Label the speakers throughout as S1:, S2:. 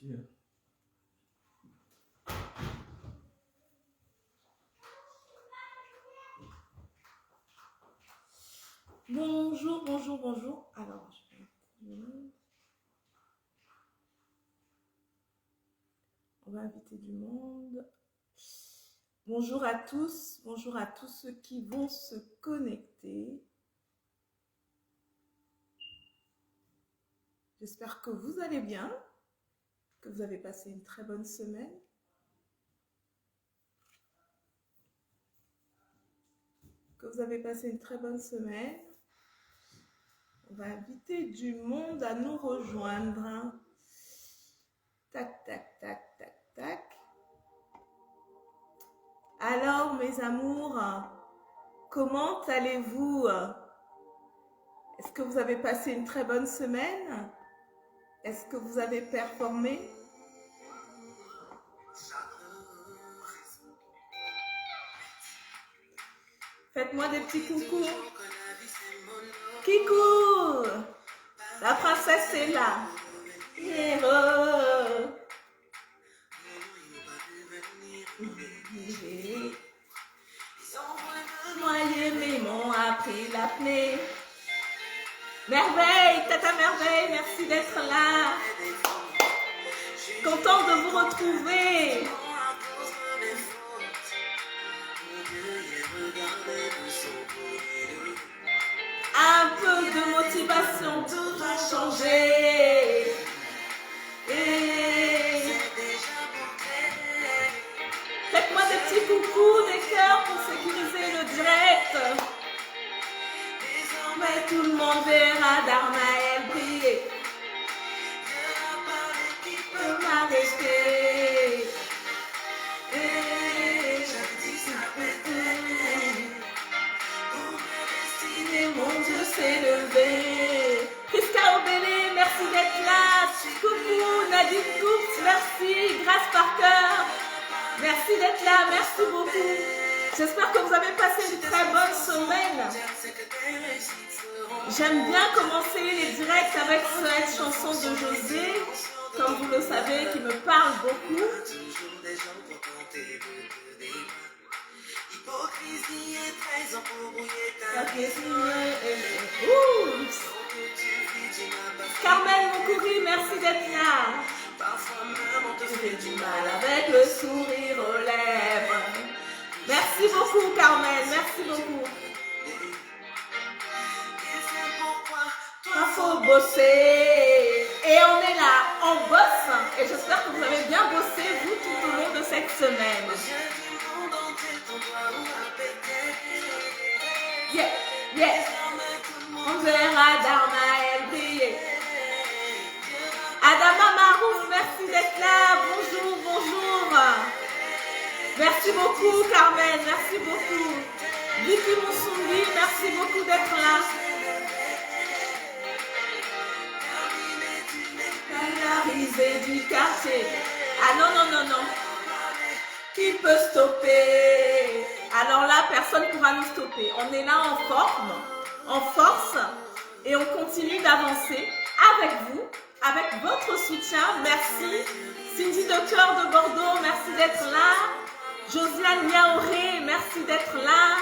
S1: Dieu. Bonjour, bonjour, bonjour. Alors, on va inviter du monde. Bonjour à tous ceux qui vont se connecter. J'espère que vous allez bien, que vous avez passé une très bonne semaine. On va inviter du monde à nous rejoindre. Tac, tac, tac, tac, tac. Alors, mes amours, comment allez-vous? Est-ce que vous avez passé une très bonne semaine? Est-ce que vous avez performé? Faites-moi des petits coucous. Kikou! La princesse est là. Héros! Noyés mais m'ont appris l'apnée. Merveille, Tata Merveille, merci d'être là. Contente de vous retrouver. Un peu de motivation, tout va changer. Faites-moi des petits coucous, des cœurs pour sécuriser le direct. Mais tout le monde verra Darnaël briller. Peut m'arrêter. Mon Dieu s'est levé. Prisca Obélé, merci d'être là. Coucou Nadine Coups, merci. Grâce Parker, merci d'être là, merci beaucoup. J'espère que vous avez passé une très bonne semaine. J'aime bien commencer les directs avec cette chanson de José, comme vous le savez, qui me parle beaucoup. Carmen Moukoury, merci d'être là. J'ai du mal avec le sourire aux lèvres. Merci beaucoup Carmen, merci beaucoup. Il faut bosser. Et on est là, on bosse. Et j'espère que vous avez bien bossé, vous, tout au long de cette semaine. Yeah, yeah. On verra Darnaël briller. Adama Marouf, merci d'être là. Bonjour, bonjour. Merci beaucoup Carmen, merci beaucoup. Vicky Moussoundi, merci beaucoup d'être là. La risée du quartier. Ah non, non, non, non. Qui peut stopper? Alors là, personne ne pourra nous stopper. On est là en forme, en force, et on continue d'avancer avec vous, avec votre soutien. Merci. Cindy Docteur de Bordeaux, merci d'être là. Josiane Niaoré, merci d'être là.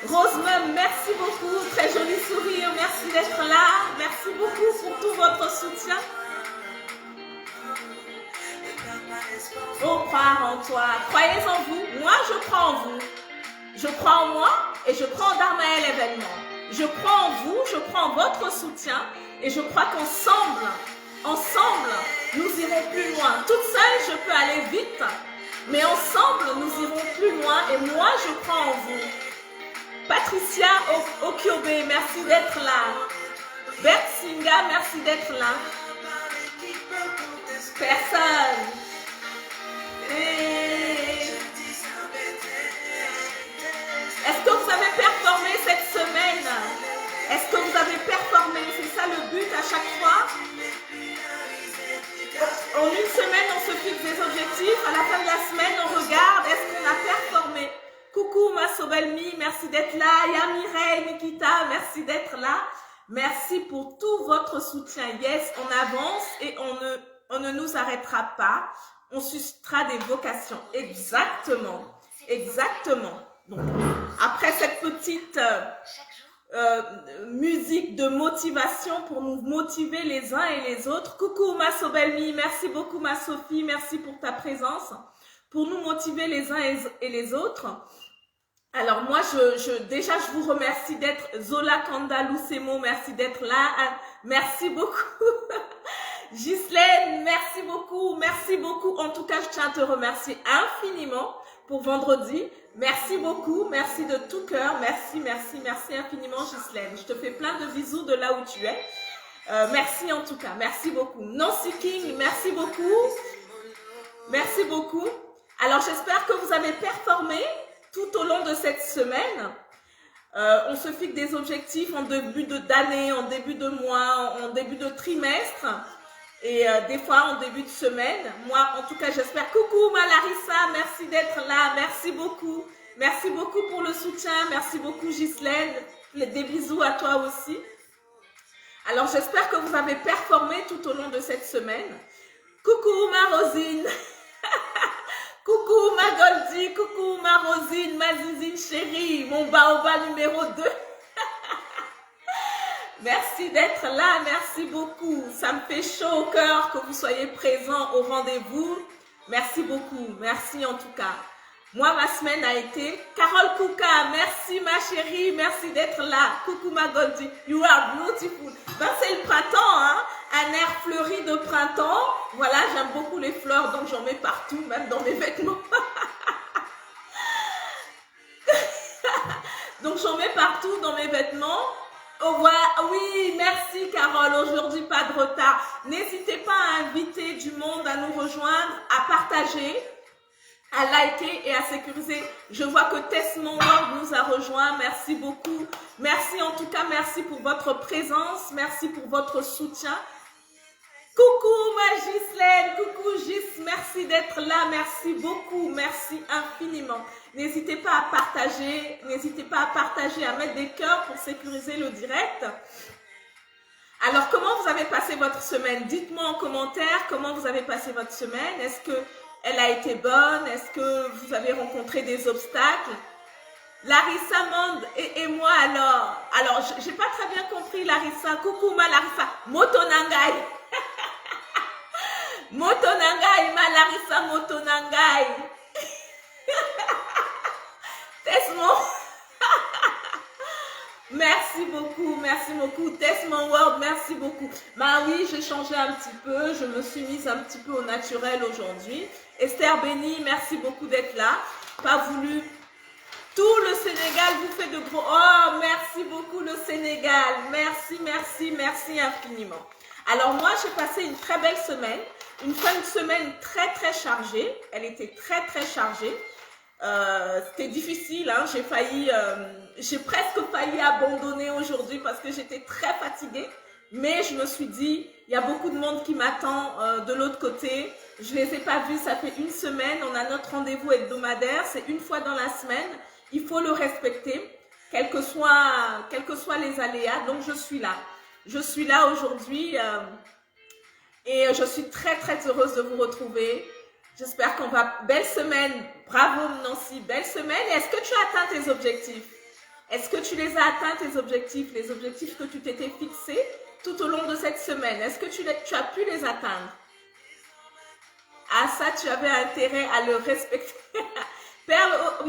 S1: Rosemem, merci beaucoup. Très joli sourire, merci d'être là. Merci beaucoup pour tout votre soutien. Faut croire en toi. Croyez en vous. Moi, je crois en vous. Je crois en moi et je crois en Darnaël événement. Je crois en vous, je crois en votre soutien et je crois qu'ensemble, nous irons plus loin. Toute seule, je peux aller vite, mais ensemble, nous irons plus loin et moi, je crois en vous. Patricia Okiobe, merci d'être là. Bert Singa, merci d'être là. Personne. Est-ce que vous avez performé cette semaine? Est-ce que vous avez performé? C'est ça le but à chaque fois. En une semaine, on se fixe des objectifs. À la fin de la semaine, on regarde. Est-ce qu'on a performé? Coucou Massobelmi, merci d'être là. Yamireille, Nikita, merci d'être là. Merci pour tout votre soutien. Yes, on avance et on ne on ne nous arrêtera pas, on suscitera des vocations. Exactement, exactement. Donc, après cette petite musique de motivation pour nous motiver les uns et les autres. Coucou ma Sobelmi, merci beaucoup ma Sophie, merci pour ta présence, pour nous motiver les uns et les autres. Alors moi, déjà, je vous remercie d'être Zola Kanda Lucemo, merci d'être là, merci beaucoup. Ghislaine, merci beaucoup. En tout cas, je tiens à te remercier infiniment pour vendredi. Merci beaucoup, merci de tout cœur, merci infiniment Ghislaine. Je te fais plein de bisous de là où tu es. Merci en tout cas, merci beaucoup. Nancy King, merci beaucoup. Alors j'espère que vous avez performé tout au long de cette semaine. On se fixe des objectifs en début d'année, en début de mois, en début de trimestre. Et des fois en début de semaine. Moi, en tout cas, j'espère. Coucou ma Larissa, merci d'être là. Merci beaucoup. Merci beaucoup pour le soutien. Merci beaucoup Ghislaine. Des bisous à toi aussi. Alors, j'espère que vous avez performé tout au long de cette semaine. Coucou ma Rosine. Coucou ma Goldie. Coucou ma Rosine, ma Zizine chérie. Mon baobab numéro 2. Merci d'être là, merci beaucoup. Ça me fait chaud au cœur que vous soyez présents au rendez-vous. Merci beaucoup, merci en tout cas. Moi, ma semaine a été Carole Kouka, merci ma chérie, merci d'être là. Coucou ma Goldie, you are beautiful. Ben, c'est le printemps, hein? Un air fleuri de printemps. Voilà, j'aime beaucoup les fleurs, donc j'en mets partout, même dans mes vêtements. Donc j'en mets partout dans mes vêtements. Oh, voilà. Oui, merci Carole, aujourd'hui pas de retard. N'hésitez pas à inviter du monde à nous rejoindre, à partager, à liker et à sécuriser. Je vois que Tesmon World nous a rejoint, merci beaucoup. Merci en tout cas, merci pour votre présence, merci pour votre soutien. Coucou ma Ghislaine, coucou Gis, merci d'être là, merci beaucoup, merci infiniment. N'hésitez pas à partager, à mettre des cœurs pour sécuriser le direct. Alors, comment vous avez passé votre semaine? Dites-moi en commentaire comment vous avez passé votre semaine. Est-ce qu'elle a été bonne? Est-ce que vous avez rencontré des obstacles? Larissa Monde et moi alors? Alors, j'ai pas très bien compris Larissa. Coucou ma Larissa. Motonangai. Motonangai, ma Larissa Motonangai. Tesmon. Merci beaucoup. Tesmon World, merci beaucoup. Bah oui, j'ai changé un petit peu. Je me suis mise un petit peu au naturel aujourd'hui. Esther Béni, merci beaucoup d'être là. Pas voulu. Tout le Sénégal vous fait de gros... Oh, merci beaucoup le Sénégal. Merci infiniment. Alors moi, j'ai passé une très belle semaine. Une fin de semaine très chargée. Elle était très chargée. C'était difficile, hein. J'ai presque failli abandonner aujourd'hui parce que j'étais très fatiguée. Mais je me suis dit, il y a beaucoup de monde qui m'attend de l'autre côté. Je les ai pas vus, ça fait une semaine. On a notre rendez-vous hebdomadaire, c'est une fois dans la semaine. Il faut le respecter, quels que soient les aléas. Donc je suis là. Je suis là aujourd'hui et je suis très heureuse de vous retrouver. J'espère qu'on va... Belle semaine. Bravo Nancy, belle semaine. Est-ce que tu as atteint tes objectifs? Est-ce que tu les as atteints, tes objectifs? Les objectifs que tu t'étais fixés tout au long de cette semaine. Est-ce que tu as pu les atteindre? Ah ça, tu avais intérêt à le respecter. Perle, oh,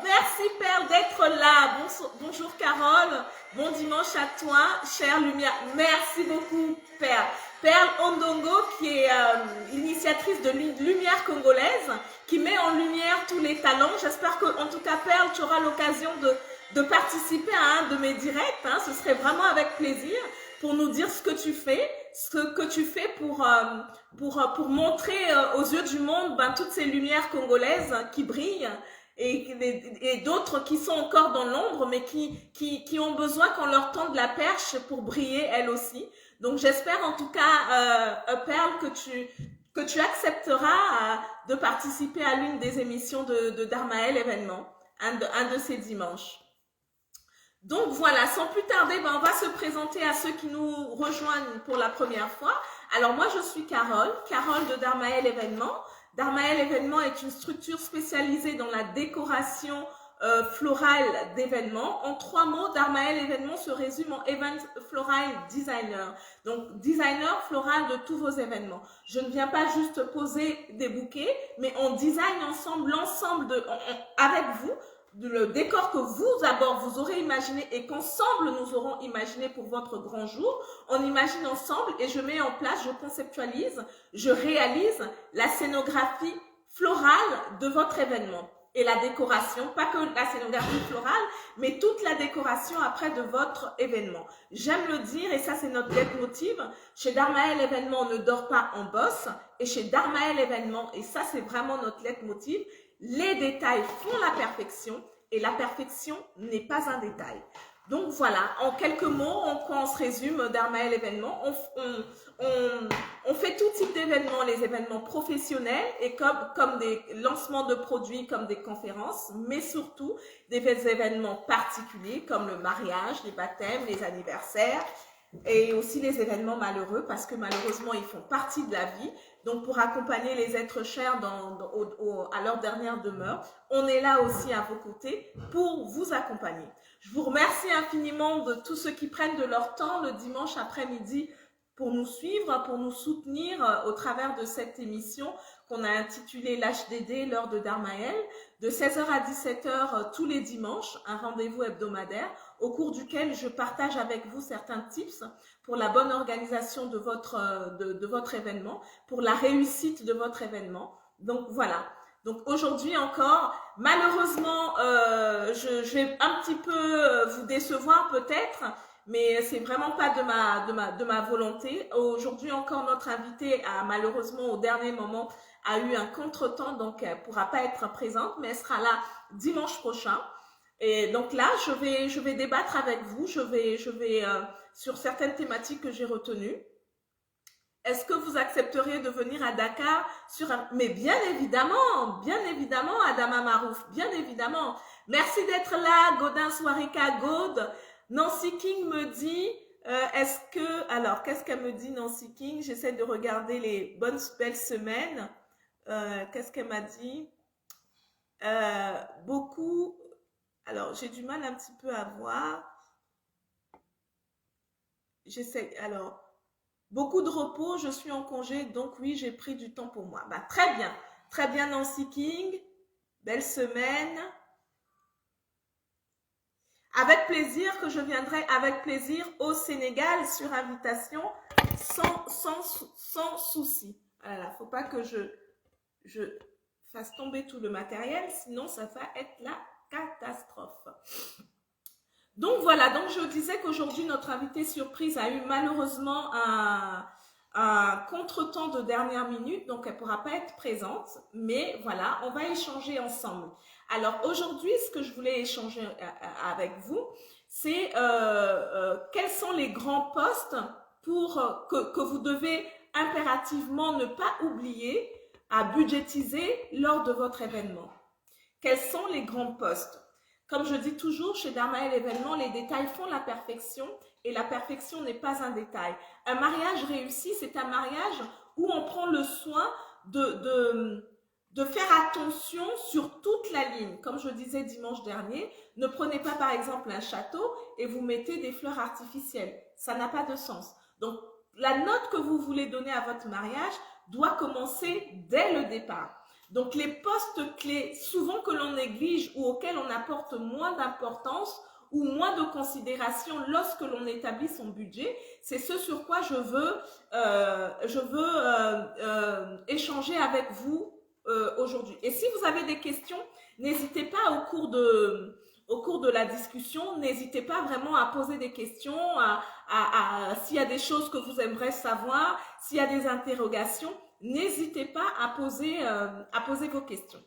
S1: merci Perle d'être là. Bonjour Carole. Bon dimanche à toi, chère Lumière. Merci beaucoup Perle. Perle Ondongo, qui est l'initiatrice de Lumière congolaise, qui met en lumière tous les talents. J'espère que, en tout cas, Perle, tu auras l'occasion de participer à un de mes directs. Hein. Ce serait vraiment avec plaisir pour nous dire ce que tu fais pour montrer aux yeux du monde toutes ces lumières congolaises qui brillent et d'autres qui sont encore dans l'ombre, mais qui ont besoin qu'on leur tende la perche pour briller elles aussi. Donc, j'espère en tout cas, Perle, que tu accepteras de participer à l'une des émissions de Darmaël événement, un de ces dimanches. Donc, voilà, sans plus tarder, on va se présenter à ceux qui nous rejoignent pour la première fois. Alors moi, je suis Carole de Darmael Événements. Darmael Événements est une structure spécialisée dans la décoration florale d'événements. En 3 mots, Darmael Événements se résume en Event Floral Designer. Donc, designer floral de tous vos événements. Je ne viens pas juste poser des bouquets, mais on design ensemble l'ensemble avec vous, le décor que vous d'abord vous aurez imaginé et qu'ensemble nous aurons imaginé pour votre grand jour. On imagine ensemble et je mets en place, je conceptualise, je réalise la scénographie florale de votre événement et la décoration, pas que la scénographie florale, mais toute la décoration après de votre événement. J'aime le dire et ça c'est notre leitmotiv. Chez Darmael Événements, on ne dort pas, on bosse. Et chez Darmael Événements, et ça c'est vraiment notre leitmotiv, les détails font la perfection et la perfection n'est pas un détail. Donc voilà, en quelques mots, en quoi on se résume Darmael Événements, on fait tout type d'événements, les événements professionnels et comme des lancements de produits, comme des conférences, mais surtout des événements particuliers comme le mariage, les baptêmes, les anniversaires et aussi les événements malheureux parce que malheureusement ils font partie de la vie. Donc, pour accompagner les êtres chers à leur dernière demeure, on est là aussi à vos côtés pour vous accompagner. Je vous remercie infiniment de tous ceux qui prennent de leur temps le dimanche après-midi pour nous suivre, pour nous soutenir au travers de cette émission qu'on a intitulée l'HDD, l'heure de Darmael, de 16h à 17h tous les dimanches, un rendez-vous hebdomadaire au cours duquel je partage avec vous certains tips pour la bonne organisation de votre événement, pour la réussite de votre événement. Donc voilà. Donc aujourd'hui encore, malheureusement, je vais un petit peu vous décevoir peut-être, mais c'est vraiment pas de ma volonté. Aujourd'hui encore, notre invitée a malheureusement au dernier moment a eu un contretemps, donc elle pourra pas être présente, mais elle sera là dimanche prochain. Et donc là, je vais débattre avec vous. Je vais sur certaines thématiques que j'ai retenues. Est-ce que vous accepteriez de venir à Dakar mais bien évidemment, Adama Marouf, bien évidemment. Merci d'être là, Godin Swarika God. Nancy King me dit, alors, qu'est-ce qu'elle me dit, Nancy King? J'essaie de regarder les belles semaines. Qu'est-ce qu'elle m'a dit? Beaucoup. Alors, j'ai du mal un petit peu à voir. J'essaie. Alors, beaucoup de repos, je suis en congé, donc oui, j'ai pris du temps pour moi. Bah, très bien, Nancy King. Belle semaine. Avec plaisir que je viendrai avec plaisir au Sénégal sur invitation, sans souci. Voilà, faut pas que je fasse tomber tout le matériel, sinon ça va être la catastrophe. Donc voilà, donc je disais qu'aujourd'hui notre invitée surprise a eu malheureusement un contretemps de dernière minute, donc elle ne pourra pas être présente, mais voilà, on va échanger ensemble. Alors aujourd'hui, ce que je voulais échanger avec vous, c'est quels sont les grands postes que vous devez impérativement ne pas oublier à budgétiser lors de votre événement. Quels sont les grands postes? Comme je dis toujours, chez Darmael Événements, les détails font la perfection et la perfection n'est pas un détail. Un mariage réussi, c'est un mariage où on prend le soin de faire attention sur toute la ligne. Comme je disais dimanche dernier, ne prenez pas par exemple un château et vous mettez des fleurs artificielles. Ça n'a pas de sens. Donc, la note que vous voulez donner à votre mariage doit commencer dès le départ. Donc, les postes clés, souvent que l'on néglige ou auxquels on apporte moins d'importance ou moins de considération lorsque l'on établit son budget, c'est ce sur quoi je veux échanger avec vous aujourd'hui. Et si vous avez des questions, n'hésitez pas au cours de la discussion, n'hésitez pas vraiment à poser des questions, s'il y a des choses que vous aimeriez savoir, s'il y a des interrogations, n'hésitez pas à poser vos questions.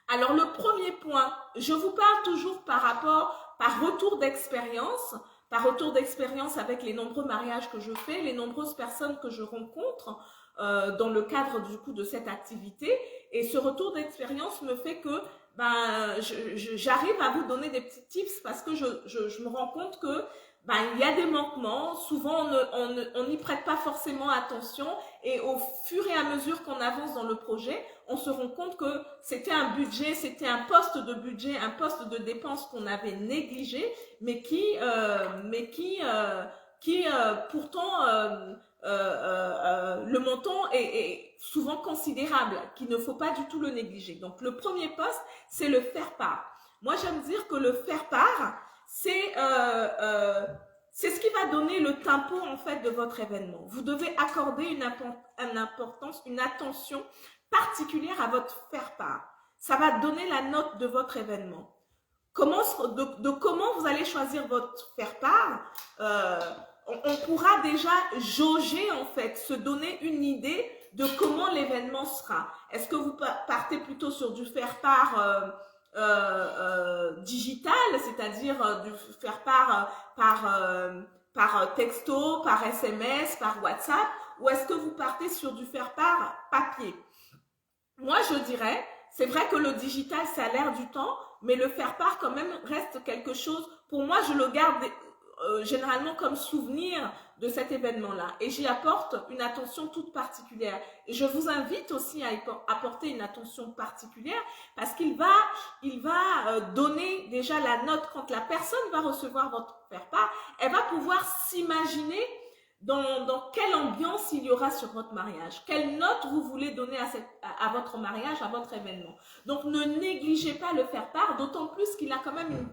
S1: Alors, le premier point, je vous parle toujours par retour d'expérience avec les nombreux mariages que je fais, les nombreuses personnes que je rencontre dans le cadre du coup de cette activité. Et ce retour d'expérience me fait que j'arrive à vous donner des petits tips parce que je me rends compte que ben, il y a des manquements. Souvent, on n'y prête pas forcément attention. Et au fur et à mesure qu'on avance dans le projet, on se rend compte que c'était un budget, c'était un poste de budget, un poste de dépense qu'on avait négligé, mais qui pourtant, le montant est souvent considérable, qu'il ne faut pas du tout le négliger. Donc, le premier poste, c'est le faire part. Moi, j'aime dire que le faire part, c'est ce qui va donner le tempo en fait de votre événement. Vous devez accorder une importance, une attention particulière à votre faire part. Ça va donner la note de votre événement. Comment vous allez choisir votre faire part, on pourra déjà jauger en fait, se donner une idée de comment l'événement sera. Est-ce que vous partez plutôt sur du faire part digital, c'est-à-dire du faire part par texto, par SMS, par WhatsApp, ou est-ce que vous partez sur du faire part papier? Moi, je dirais, c'est vrai que le digital, ça a l'air du temps, mais le faire part quand même reste quelque chose, pour moi, je le garde généralement comme souvenir de cet événement-là. Et j'y apporte une attention toute particulière. Et je vous invite aussi à apporter une attention particulière parce qu'il va donner déjà la note. Quand la personne va recevoir votre faire-part, elle va pouvoir s'imaginer dans quelle ambiance il y aura sur votre mariage, quelle note vous voulez donner à votre mariage, à votre événement. Donc, ne négligez pas le faire-part, d'autant plus qu'il a quand même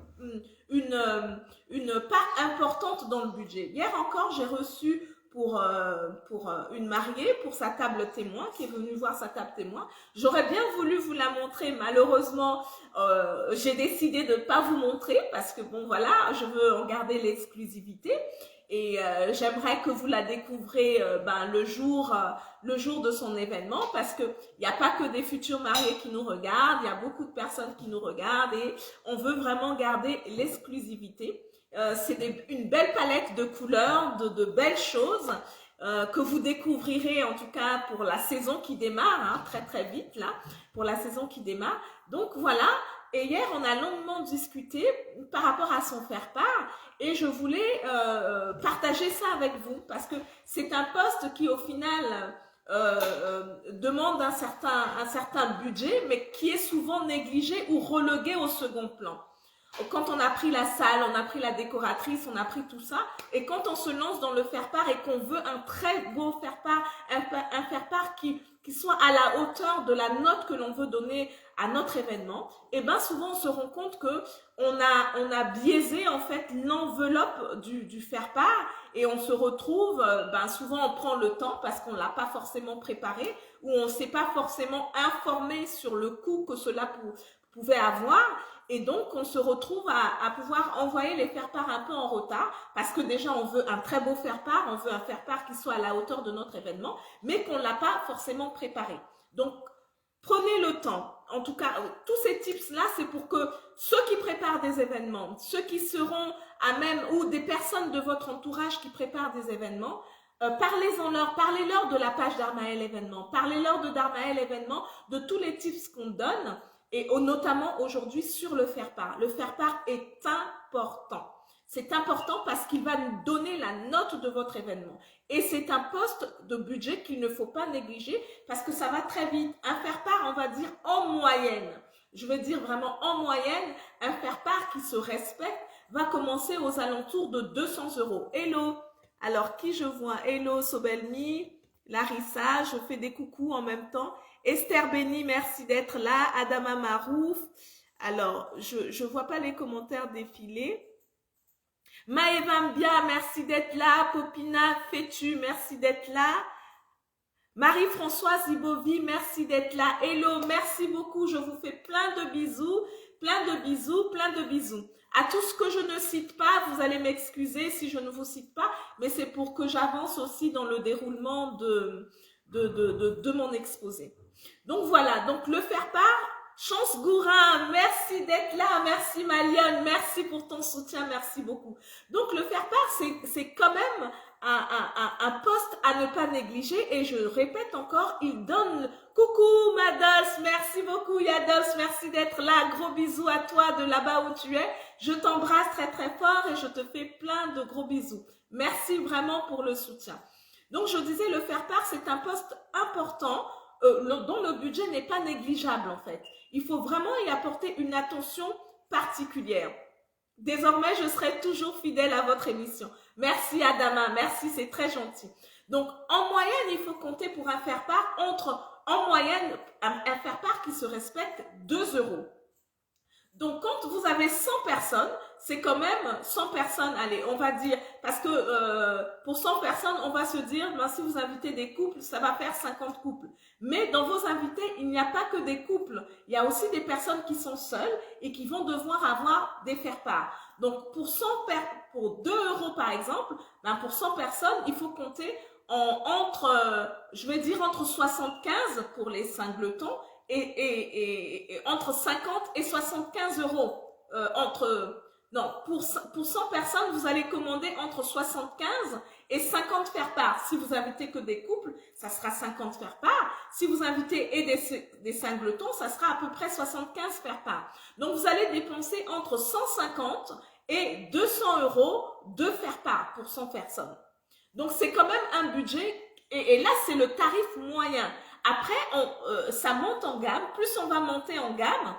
S1: une part importante dans le budget. Hier encore, j'ai reçu pour une mariée, pour sa table témoin, qui est venue voir sa table témoin. J'aurais bien voulu vous la montrer, malheureusement, j'ai décidé de ne pas vous montrer parce que bon voilà, je veux en garder l'exclusivité. Et j'aimerais que vous la découvrez le jour de son événement parce que il n'y a pas que des futurs mariés qui nous regardent, il y a beaucoup de personnes qui nous regardent et on veut vraiment garder l'exclusivité. C'est une belle palette de couleurs, de belles choses que vous découvrirez en tout cas pour la saison qui démarre, hein, très très vite là, pour la saison qui démarre. Donc voilà. Et hier, on a longuement discuté par rapport à son faire-part et je voulais partager ça avec vous parce que c'est un poste qui, au final, demande un certain budget, mais qui est souvent négligé ou relégué au second plan. Quand on a pris la salle, on a pris la décoratrice, on a pris tout ça, et quand on se lance dans le faire-part et qu'on veut un très beau faire-part, un faire-part qui soit à la hauteur de la note que l'on veut donner à notre événement, et bien souvent on se rend compte que on a biaisé en fait l'enveloppe du faire-part et on se retrouve, souvent on prend le temps parce qu'on l'a pas forcément préparé ou on s'est pas forcément informé sur le coût que cela pouvait avoir. Et donc, on se retrouve à pouvoir envoyer les faire-part un peu en retard parce que déjà, on veut un très beau faire-part, on veut un faire-part qui soit à la hauteur de notre événement, mais qu'on ne l'a pas forcément préparé. Donc, prenez le temps. En tout cas, tous ces tips-là, c'est pour que ceux qui préparent des événements, ceux qui seront à même, ou des personnes de votre entourage qui préparent des événements, parlez-leur de la page d'Armaël Événements, parlez-leur de d'Armaël Événements, de tous les tips qu'on donne, et notamment aujourd'hui sur le faire-part. Le faire-part est important. C'est important parce qu'il va nous donner la note de votre événement. Et c'est un poste de budget qu'il ne faut pas négliger parce que ça va très vite. Un faire-part, on va dire en moyenne. Je veux dire vraiment en moyenne, un faire-part qui se respecte va commencer aux alentours de 200 €. Hello! Alors, qui je vois? Hello, Sobelmi, Larissa, je fais des coucous en même temps. Esther Béni, merci d'être là. Adama Marouf. Alors, je vois pas les commentaires défiler. Maëva Mbia, merci d'être là. Popina Fétu, merci d'être là. Marie-Françoise Ibovi, merci d'être là. Hello, merci beaucoup. Je vous fais plein de bisous, plein de bisous, plein de bisous. À tout ce que je ne cite pas, vous allez m'excuser si je ne vous cite pas, mais c'est pour que j'avance aussi dans le déroulement de mon exposé. Donc voilà, donc le faire-part, Chance Gourin, merci d'être là, merci Maliane, merci pour ton soutien, merci beaucoup. Donc le faire-part, c'est quand même un poste à ne pas négliger. Et je répète encore, il donne... Coucou Mados, merci beaucoup Yados, merci d'être là. Gros bisous à toi de là-bas où tu es. Je t'embrasse très très fort et je te fais plein de gros bisous. Merci vraiment pour le soutien. Donc je disais, le faire-part, c'est un poste important dont le budget n'est pas négligeable en fait. Il faut vraiment y apporter une attention particulière. Désormais, je serai toujours fidèle à votre émission. Merci Adama, merci, c'est très gentil. Donc, en moyenne, il faut compter pour un faire-part en moyenne, un faire-part qui se respecte 2 euros. Donc, quand vous avez 100 personnes, c'est quand même 100 personnes, allez, on va dire, parce que pour 100 personnes, on va se dire, ben, si vous invitez des couples, ça va faire 50 couples. Mais dans vos invités, il n'y a pas que des couples. Il y a aussi des personnes qui sont seules et qui vont devoir avoir des faire-part. Donc, pour 2 euros par exemple, ben, pour 100 personnes, il faut compter je vais dire entre 75 pour les singletons et entre 50 et 75 euros. Pour 100 personnes, vous allez commander entre 75 et 50 faire-part. Si vous invitez que des couples, ça sera 50 faire-part. Si vous invitez des singletons, ça sera à peu près 75 faire-part. Donc, vous allez dépenser entre 150 et 200 euros de faire-part pour 100 personnes. Donc, c'est quand même un budget. Et là, c'est le tarif moyen. Après, ça monte en gamme. Plus on va monter en gamme.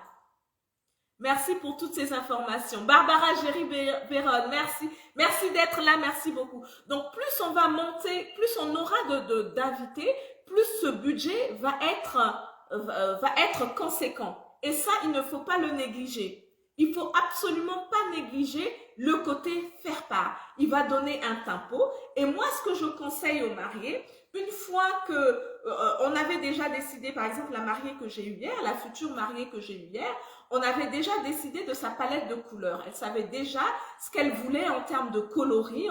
S1: Merci pour toutes ces informations. Barbara Géry Béron, merci. Merci d'être là, merci beaucoup. Donc, plus on va monter, plus on aura d'invités, plus ce budget va être conséquent. Et ça, il ne faut pas le négliger. Il faut absolument pas négliger le côté faire-part. Il va donner un tempo. Et moi, ce que je conseille aux mariés, une fois que on avait déjà décidé, par exemple, la mariée que j'ai eue hier, la future mariée que j'ai eue hier, on avait déjà décidé de sa palette de couleurs. Elle savait déjà ce qu'elle voulait en termes de coloris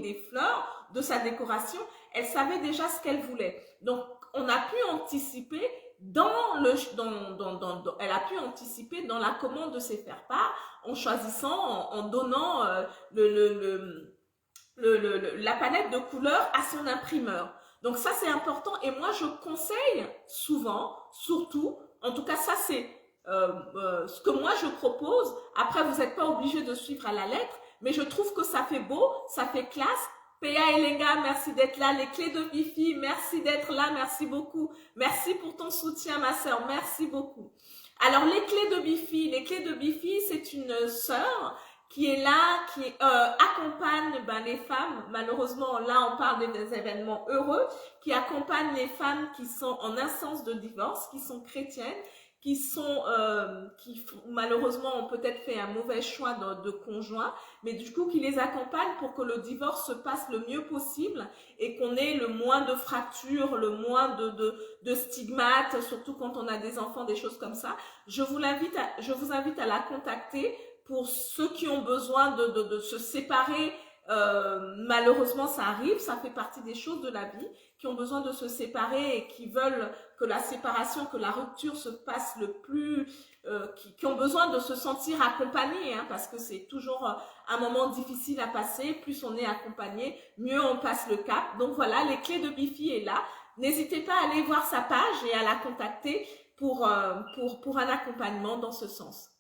S1: des fleurs, de sa décoration. Elle savait déjà ce qu'elle voulait. Donc, on a pu anticiper elle a pu anticiper dans la commande de ses faire-part en choisissant, en donnant la palette de couleurs à son imprimeur. Donc ça, c'est important. Et moi, je conseille souvent, surtout, en tout cas, ça, c'est ce que moi, je propose. Après, vous n'êtes pas obligé de suivre à la lettre, mais je trouve que ça fait beau, ça fait classe. Péa Elenga, merci d'être là. Les clés de Bifi, merci d'être là, merci beaucoup. Merci pour ton soutien, ma sœur, merci beaucoup. Alors, les clés de Bifi, c'est une sœur qui est là, qui accompagne les femmes. Malheureusement, là, on parle des événements heureux, qui accompagne les femmes qui sont en instance de divorce, qui sont chrétiennes, qui malheureusement ont peut-être fait un mauvais choix de conjoint, mais du coup qui les accompagnent pour que le divorce se passe le mieux possible et qu'on ait le moins de fractures, le moins de stigmates, surtout quand on a des enfants, des choses comme ça. Je vous invite à la contacter pour ceux qui ont besoin de se séparer. Malheureusement, ça arrive, ça fait partie des choses de la vie, qui ont besoin de se séparer et qui veulent que la séparation, que la rupture se passe le plus, qui ont besoin de se sentir accompagnés, parce que c'est toujours un moment difficile à passer. Plus on est accompagné, mieux on passe le cap. Donc voilà, les clés de Bifi est là. N'hésitez pas à aller voir sa page et à la contacter pour un accompagnement dans ce sens.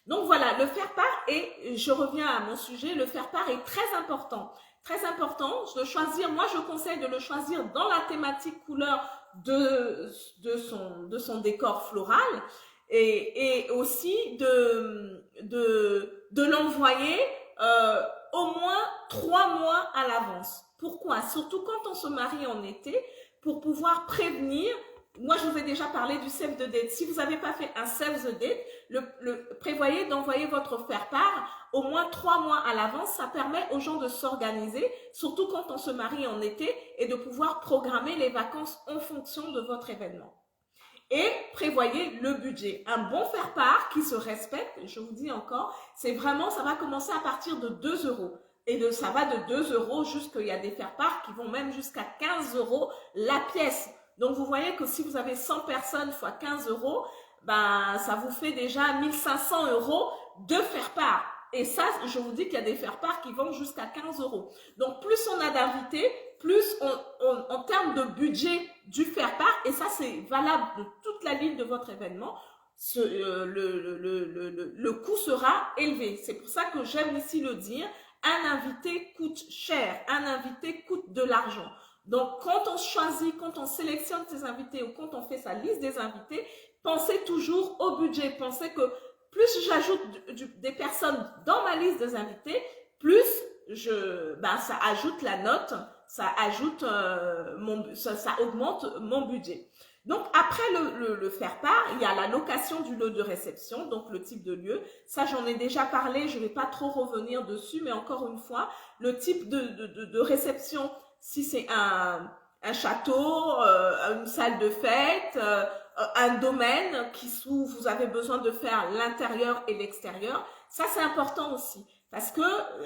S1: Donc voilà, le faire-part, et je reviens à mon sujet, le faire-part est très important. Très important de choisir, moi je conseille de le choisir dans la thématique couleur de son décor floral et aussi de l'envoyer au moins 3 mois à l'avance. Pourquoi? Surtout quand on se marie en été, pour pouvoir prévenir. Moi, je vous ai déjà parlé du save the date. Si vous n'avez pas fait un save the date, prévoyez d'envoyer votre faire-part au moins 3 mois à l'avance. Ça permet aux gens de s'organiser, surtout quand on se marie en été, et de pouvoir programmer les vacances en fonction de votre événement. Et prévoyez le budget. Un bon faire-part qui se respecte, je vous dis encore, c'est vraiment, ça va commencer à partir de 2 euros. Et ça va de 2 euros jusqu'il y a des faire-part qui vont même jusqu'à 15 euros la pièce. Donc, vous voyez que si vous avez 100 personnes fois 15 euros, ça vous fait déjà 1500 euros de faire-part. Et ça, je vous dis qu'il y a des faire-part qui vont jusqu'à 15 €. Donc, plus on a d'invités, plus en termes de budget du faire-part, et ça, c'est valable de toute la ligne de votre événement, le coût sera élevé. C'est pour ça que j'aime ici le dire, un invité coûte cher, un invité coûte de l'argent. Donc, quand on choisit, quand on sélectionne ses invités ou quand on fait sa liste des invités, pensez toujours au budget. Pensez que plus j'ajoute des personnes dans ma liste des invités, plus ça ajoute la note, ça ajoute ça augmente mon budget. Donc, après le faire-part, il y a la location du lieu de réception, donc le type de lieu. Ça, j'en ai déjà parlé, je ne vais pas trop revenir dessus, mais encore une fois, le type de réception, si c'est un château, une salle de fête, un domaine où vous avez besoin de faire l'intérieur et l'extérieur, ça c'est important aussi. Parce que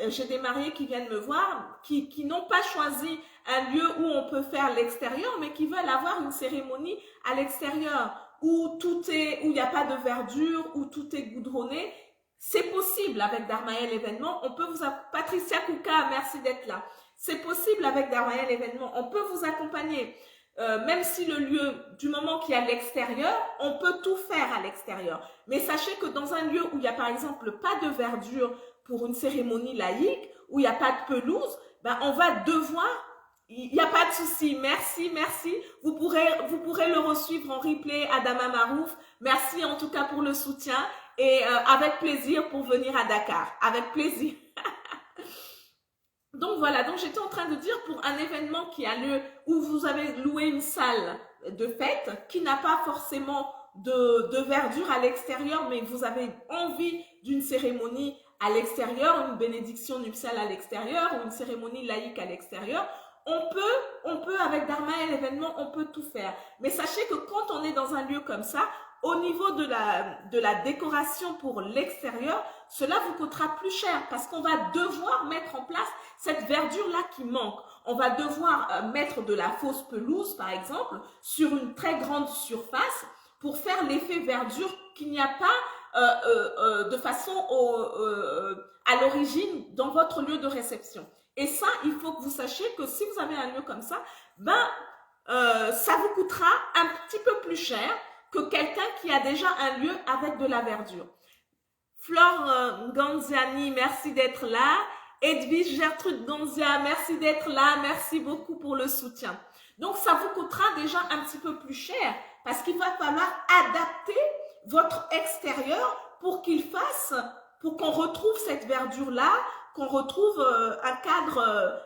S1: j'ai des mariés qui viennent me voir, qui n'ont pas choisi un lieu où on peut faire l'extérieur, mais qui veulent avoir une cérémonie à l'extérieur, où il n'y a pas de verdure, où tout est goudronné. C'est possible avec Darmaël événement. On peut Patricia Kouka, merci d'être là. C'est possible avec Darmaël événement. On peut vous accompagner. Même si le lieu, du moment qu'il y a l'extérieur, on peut tout faire à l'extérieur. Mais sachez que dans un lieu où il n'y a par exemple pas de verdure pour une cérémonie laïque, où il n'y a pas de pelouse, on va devoir, il n'y a pas de souci, merci. Vous pourrez le resuivre en replay, Adama Marouf. Merci en tout cas pour le soutien et avec plaisir pour venir à Dakar. Avec plaisir. Donc voilà, donc j'étais en train de dire pour un événement qui a lieu où vous avez loué une salle de fête qui n'a pas forcément de verdure à l'extérieur, mais vous avez envie d'une cérémonie à l'extérieur, une bénédiction nuptiale à l'extérieur ou une cérémonie laïque à l'extérieur, on peut avec Darmaël événement, on peut tout faire. Mais sachez que quand on est dans un lieu comme ça, au niveau de la décoration pour l'extérieur, cela vous coûtera plus cher parce qu'on va devoir mettre en place cette verdure-là qui manque. On va devoir mettre de la fausse pelouse, par exemple, sur une très grande surface pour faire l'effet verdure qu'il n'y a pas de façon à l'origine dans votre lieu de réception. Et ça, il faut que vous sachiez que si vous avez un lieu comme ça, ça vous coûtera un petit peu plus cher que quelqu'un qui a déjà un lieu avec de la verdure. Flore Ganziani, merci d'être là. Edwige Gertrude Gonzia, merci d'être là. Merci beaucoup pour le soutien. Donc, ça vous coûtera déjà un petit peu plus cher parce qu'il va falloir adapter votre extérieur pour qu'on retrouve cette verdure-là, qu'on retrouve un cadre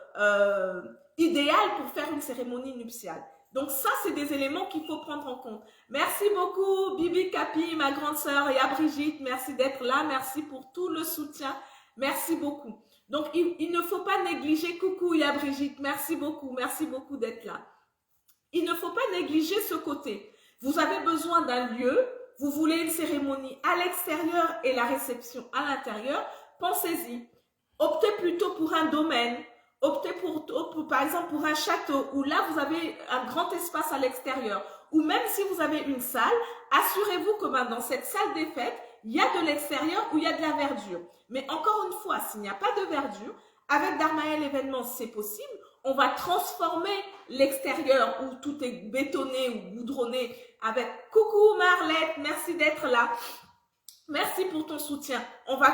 S1: idéal pour faire une cérémonie nuptiale. Donc ça, c'est des éléments qu'il faut prendre en compte. Merci beaucoup, Bibi Capi, ma grande sœur, et à Brigitte, merci d'être là. Merci pour tout le soutien. Merci beaucoup. Donc, il ne faut pas négliger, coucou, ya Brigitte, merci beaucoup d'être là. Il ne faut pas négliger ce côté. Vous avez besoin d'un lieu, vous voulez une cérémonie à l'extérieur et la réception à l'intérieur, pensez-y. Optez plutôt pour un domaine. Optez par exemple pour un château où là vous avez un grand espace à l'extérieur, ou même si vous avez une salle, assurez-vous que dans cette salle des fêtes, il y a de l'extérieur ou il y a de la verdure. Mais encore une fois, s'il n'y a pas de verdure, avec Darmaël événement, c'est possible. On va transformer l'extérieur où tout est bétonné ou goudronné avec « Coucou Marlette, merci d'être là ». Merci pour ton soutien. On va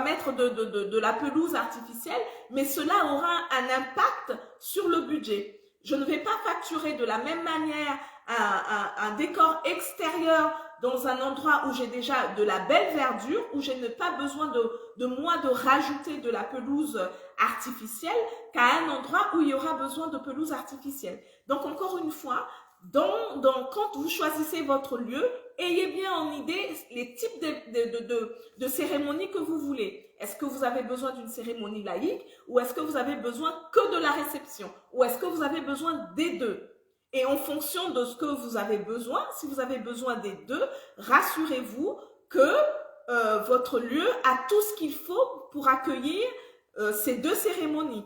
S1: mettre de la pelouse artificielle, mais cela aura un impact sur le budget. Je ne vais pas facturer de la même manière un décor extérieur dans un endroit où j'ai déjà de la belle verdure, où je n'ai pas besoin de rajouter de la pelouse artificielle, qu'à un endroit où il y aura besoin de pelouse artificielle. Donc encore une fois, quand vous choisissez votre lieu, ayez bien en idée les types de cérémonies que vous voulez. Est-ce que vous avez besoin d'une cérémonie laïque ou est-ce que vous avez besoin que de la réception ou est-ce que vous avez besoin des deux? Et en fonction de ce que vous avez besoin, si vous avez besoin des deux, rassurez-vous que votre lieu a tout ce qu'il faut pour accueillir ces deux cérémonies.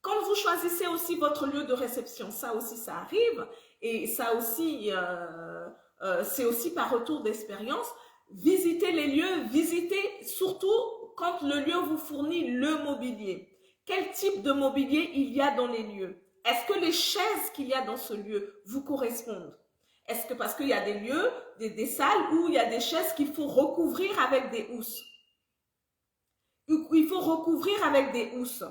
S1: Quand vous choisissez aussi votre lieu de réception, ça aussi ça arrive et ça aussi c'est aussi par retour d'expérience. visitez les lieux, visitez surtout quand le lieu vous fournit le mobilier. Quel type de mobilier il y a dans les lieux? Est-ce que les chaises qu'il y a dans ce lieu vous correspondent? Est-ce que parce qu'il y a des lieux, des salles où il y a des chaises qu'il faut recouvrir avec des housses? Il faut recouvrir avec des housses.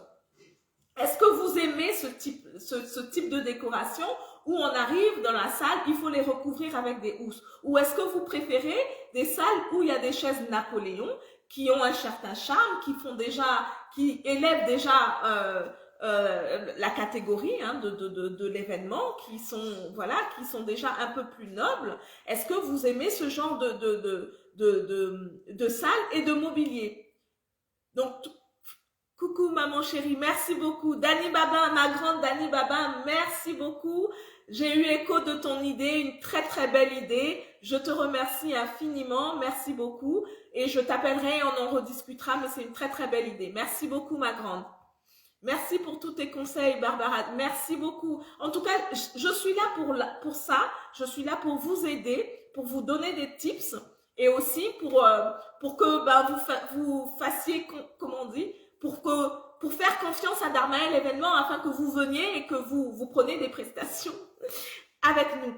S1: Est-ce que vous aimez ce type de décoration où on arrive dans la salle, il faut les recouvrir avec des housses? Ou est-ce que vous préférez des salles où il y a des chaises Napoléon qui ont un certain charme, qui élèvent déjà la catégorie hein, de l'événement, qui sont déjà un peu plus nobles? Est-ce que vous aimez ce genre de salle et de mobilier? Donc, coucou maman chérie, merci beaucoup. Dani Baba, ma grande Dani Baba, merci beaucoup. J'ai eu écho de ton idée, une très très belle idée. Je te remercie infiniment, merci beaucoup. Et je t'appellerai, on en rediscutera, mais c'est une très très belle idée. Merci beaucoup ma grande. Merci pour tous tes conseils Barbara, merci beaucoup. En tout cas, je suis là pour ça, je suis là pour vous aider, pour vous donner des tips et aussi pour que vous fassiez, comment on dit, pour faire confiance à Darmaël événement afin que vous veniez et que vous preniez des prestations avec nous.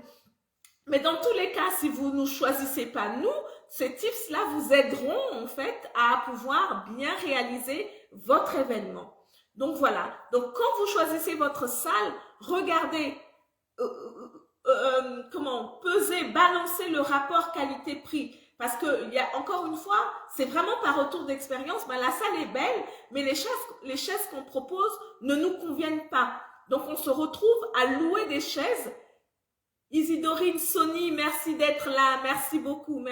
S1: Mais dans tous les cas, si vous ne choisissez pas nous, ces tips-là vous aideront en fait à pouvoir bien réaliser votre événement. Donc voilà, donc quand vous choisissez votre salle, regardez, peser, balancer le rapport qualité-prix. Parce que, il y a encore une fois, c'est vraiment par retour d'expérience, la salle est belle, mais les chaises qu'on propose ne nous conviennent pas. Donc, on se retrouve à louer des chaises. Isidorine, Sony, merci d'être là, merci beaucoup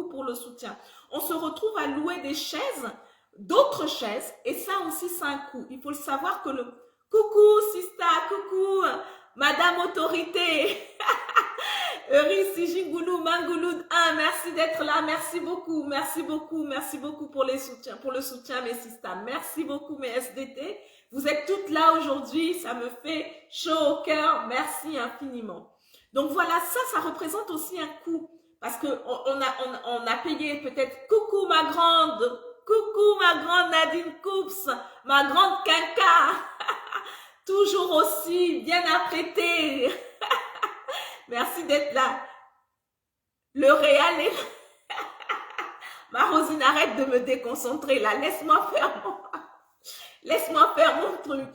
S1: pour le soutien. On se retrouve à louer des chaises, d'autres chaises, et ça aussi, c'est un coût. Il faut le savoir que coucou, Sista, coucou, Madame Autorité. Euris, Jingoulou, Mangouloud 1, merci d'être là, merci beaucoup pour le soutien mes sisters, merci beaucoup mes SDT, vous êtes toutes là aujourd'hui, ça me fait chaud au cœur, merci infiniment. Donc voilà, ça représente aussi un coût, parce que on a payé peut-être, coucou ma grande Nadine Coups, ma grande Quinca, toujours aussi bien apprêtée. Merci d'être là. Le réel est... Ma Rosine, arrête de me déconcentrer là. Laisse-moi faire mon truc.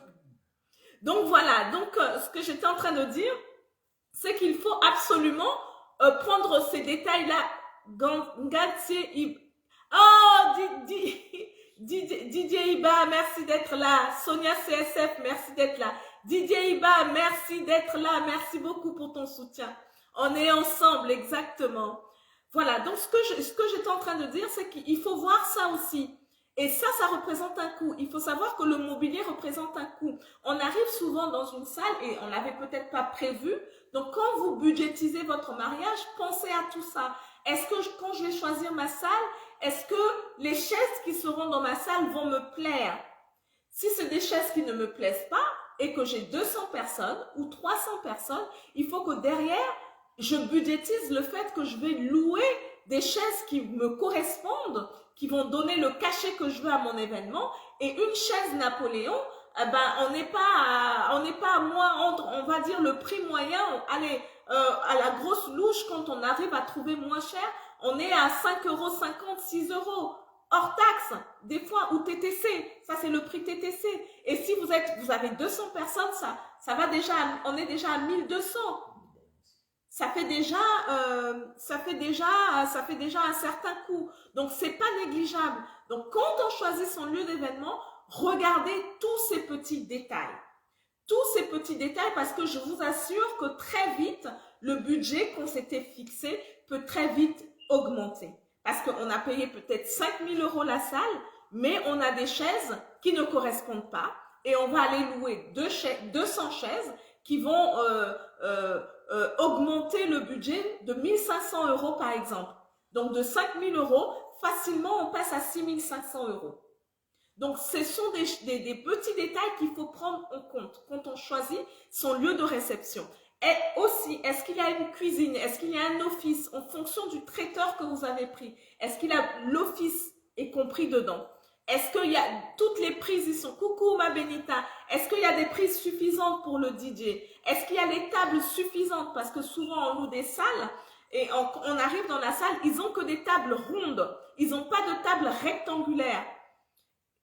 S1: Donc voilà. Donc ce que j'étais en train de dire, c'est qu'il faut absolument prendre ces détails-là. Didier Iba, merci d'être là. Sonia CSF, merci d'être là. Didier Iba, merci d'être là. Merci beaucoup pour ton soutien. On est ensemble, exactement. Voilà, donc ce que j'étais en train de dire, c'est qu'il faut voir ça aussi. Et ça représente un coût. Il faut savoir que le mobilier représente un coût. On arrive souvent dans une salle et on l'avait peut-être pas prévu. Donc, quand vous budgétisez votre mariage, pensez à tout ça. Est-ce que quand je vais choisir ma salle, est-ce que les chaises qui seront dans ma salle vont me plaire? Si c'est des chaises qui ne me plaisent pas et que j'ai 200 personnes ou 300 personnes, il faut que derrière, je budgétise le fait que je vais louer des chaises qui me correspondent, qui vont donner le cachet que je veux à mon événement. Et une chaise Napoléon, on n'est pas à moins, on va dire le prix moyen, allez, à la grosse louche, quand on arrive à trouver moins cher, on est à 5,50 €, 6 €, hors taxe, des fois, ou TTC, ça c'est le prix TTC. Et si vous avez 200 personnes, ça va déjà, on est déjà à 1200. Ça fait déjà un certain coût. Donc, c'est pas négligeable. Donc, quand on choisit son lieu d'événement, regardez tous ces petits détails. Tous ces petits détails, parce que je vous assure que très vite, le budget qu'on s'était fixé peut très vite augmenter. Parce qu'on a payé peut-être 5 000 € la salle, mais on a des chaises qui ne correspondent pas. Et on va aller louer 200 chaises qui vont augmenter le budget de 1 500 € par exemple. Donc de 5 000 €, facilement on passe à 6 500 €. Donc ce sont des petits détails qu'il faut prendre en compte quand on choisit son lieu de réception. Et aussi, est-ce qu'il y a une cuisine? Est-ce qu'il y a un office en fonction du traiteur que vous avez pris? Est-ce qu'il a l'office est compris dedans? Est-ce qu'il y a toutes les prises, ils sont coucou ma Benita, est-ce qu'il y a des prises suffisantes pour le DJ? Est-ce qu'il y a les tables suffisantes? Parce que souvent on loue des salles et on arrive dans la salle, ils ont que des tables rondes, ils n'ont pas de table rectangulaire.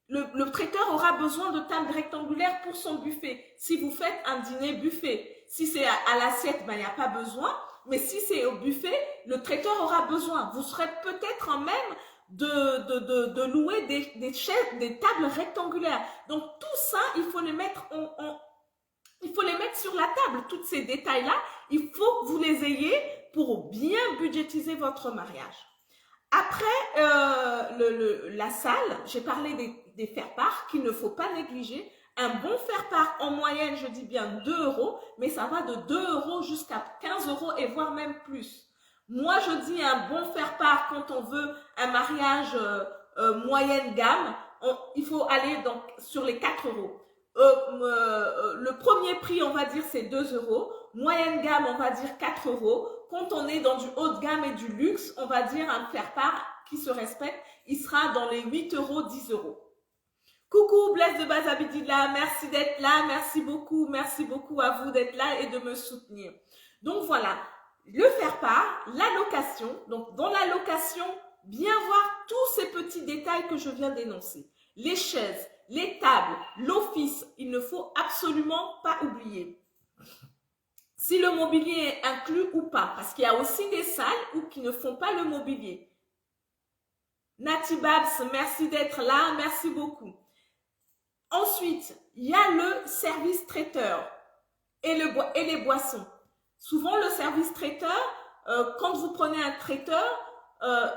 S1: Le traiteur aura besoin de tables rectangulaires pour son buffet. Si vous faites un dîner buffet, si c'est à l'assiette, ben, il n'y a pas besoin. Mais si c'est au buffet, le traiteur aura besoin. Vous serez peut-être en même de louer des chaises, des tables rectangulaires. Donc tout ça, il faut les mettre il faut les mettre sur la table. Tous ces détails-là, il faut que vous les ayez pour bien budgétiser votre mariage. Après la salle, j'ai parlé des faire-part qu'il ne faut pas négliger. Un bon faire-part en moyenne, je dis bien 2 €, mais ça va de 2 € jusqu'à 15 € et voire même plus. Moi, je dis un bon faire-part quand on veut un mariage moyenne gamme, il faut aller donc sur les 4 €. Le premier prix, on va dire, c'est 2 €. Moyenne gamme, on va dire 4 €. Quand on est dans du haut de gamme et du luxe, on va dire un faire-part qui se respecte, il sera dans les 8 €, 10 €. Coucou Blaise de Bazabidila, merci d'être là, merci beaucoup à vous d'être là et de me soutenir. Donc voilà, le faire-part, la location, donc dans la location, bien voir tous ces petits détails que je viens d'énoncer. Les chaises, les tables, l'office, il ne faut absolument pas oublier. Si le mobilier est inclus ou pas, parce qu'il y a aussi des salles qui ne font pas le mobilier. Nati Babs, merci d'être là, merci beaucoup. Ensuite, il y a le service traiteur et les boissons. Souvent, le service traiteur, quand vous prenez un traiteur,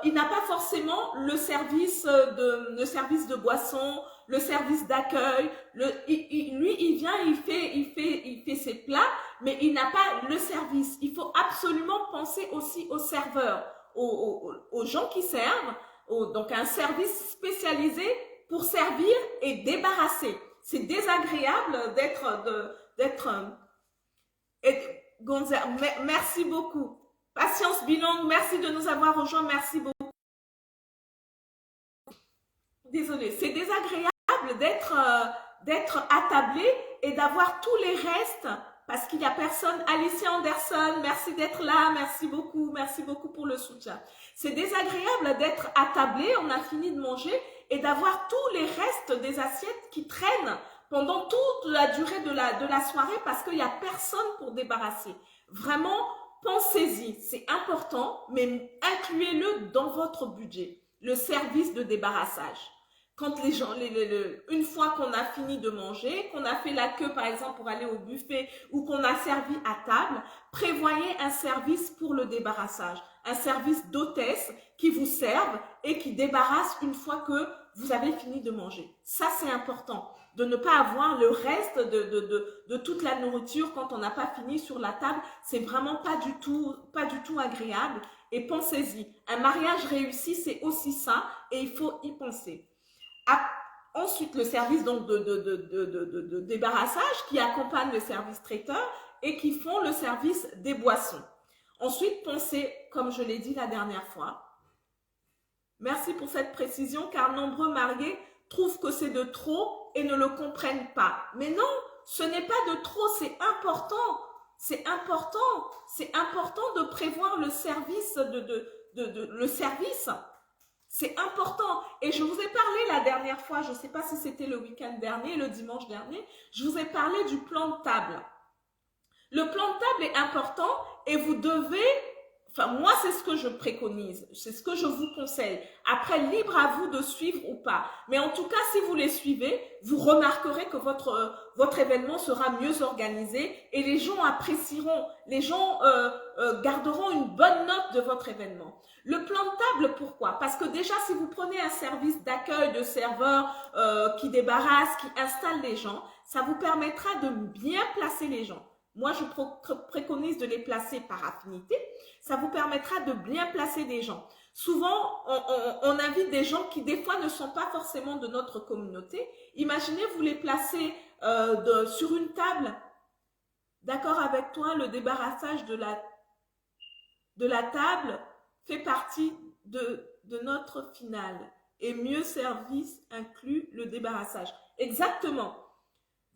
S1: il n'a pas forcément le service de boissons, le service d'accueil. Lui, il vient, il fait ses plats, mais il n'a pas le service. Il faut absolument penser aussi aux serveurs, aux gens qui servent. Donc, un service spécialisé pour servir et débarrasser. C'est désagréable Gonza, merci beaucoup. Patience Bilong, merci de nous avoir rejoints, merci beaucoup. Désolée, c'est désagréable d'être attablé et d'avoir tous les restes parce qu'il n'y a personne. Alicia Anderson, merci d'être là, merci beaucoup pour le soutien. C'est désagréable d'être attablé, on a fini de manger et d'avoir tous les restes des assiettes qui traînent pendant toute la durée de la soirée parce qu'il n'y a personne pour débarrasser. Vraiment, pensez-y, c'est important, mais incluez-le dans votre budget, le service de débarrassage. Quand les gens, une fois qu'on a fini de manger, qu'on a fait la queue par exemple pour aller au buffet ou qu'on a servi à table, prévoyez un service pour le débarrassage, un service d'hôtesse qui vous serve et qui débarrasse une fois que vous avez fini de manger. Ça, c'est important, de ne pas avoir le reste de toute la nourriture quand on n'a pas fini sur la table. C'est vraiment pas du tout agréable. Et pensez-y, un mariage réussi, c'est aussi ça et il faut y penser. Ensuite, le service donc de débarrassage qui accompagne le service traiteur et qui font le service des boissons. Ensuite, pensez, comme je l'ai dit la dernière fois, merci pour cette précision, car nombreux mariés trouvent que c'est de trop et ne le comprennent pas. Mais non, ce n'est pas de trop, c'est important. C'est important de prévoir le service le service. C'est important. Et je vous ai parlé la dernière fois, je ne sais pas si c'était le week-end dernier, le dimanche dernier, je vous ai parlé du plan de table. Le plan de table est important et vous devez, moi c'est ce que je préconise, c'est ce que je vous conseille. Après, libre à vous de suivre ou pas. Mais en tout cas, si vous les suivez, vous remarquerez que votre événement sera mieux organisé et les gens apprécieront, les gens garderont une bonne note de votre événement. Le plan de table, pourquoi? Parce que déjà, si vous prenez un service d'accueil de serveurs qui débarrasse, qui installe les gens, ça vous permettra de bien placer les gens. Moi, je préconise de les placer par affinité. Ça vous permettra de bien placer des gens. Souvent, on invite des gens qui, des fois, ne sont pas forcément de notre communauté. Imaginez, vous les placez sur une table d'accord avec toi, le débarrassage de la table fait partie de notre finale. Et mieux service inclut le débarrassage. Exactement.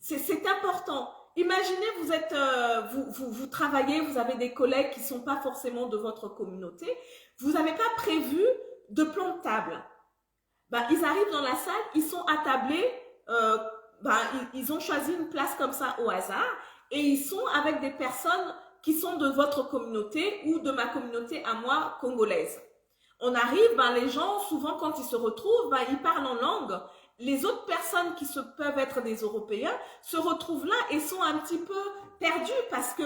S1: C'est important. Imaginez, vous êtes, vous travaillez, vous avez des collègues qui ne sont pas forcément de votre communauté. Vous n'avez pas prévu de plan de table. Ben, ils arrivent dans la salle, ils sont attablés, ils ont choisi une place comme ça au hasard et ils sont avec des personnes qui sont de votre communauté ou de ma communauté à moi, congolaise. On arrive, les gens, souvent quand ils se retrouvent, ils parlent en langue. Les autres personnes qui peuvent être des Européens se retrouvent là et sont un petit peu perdus parce que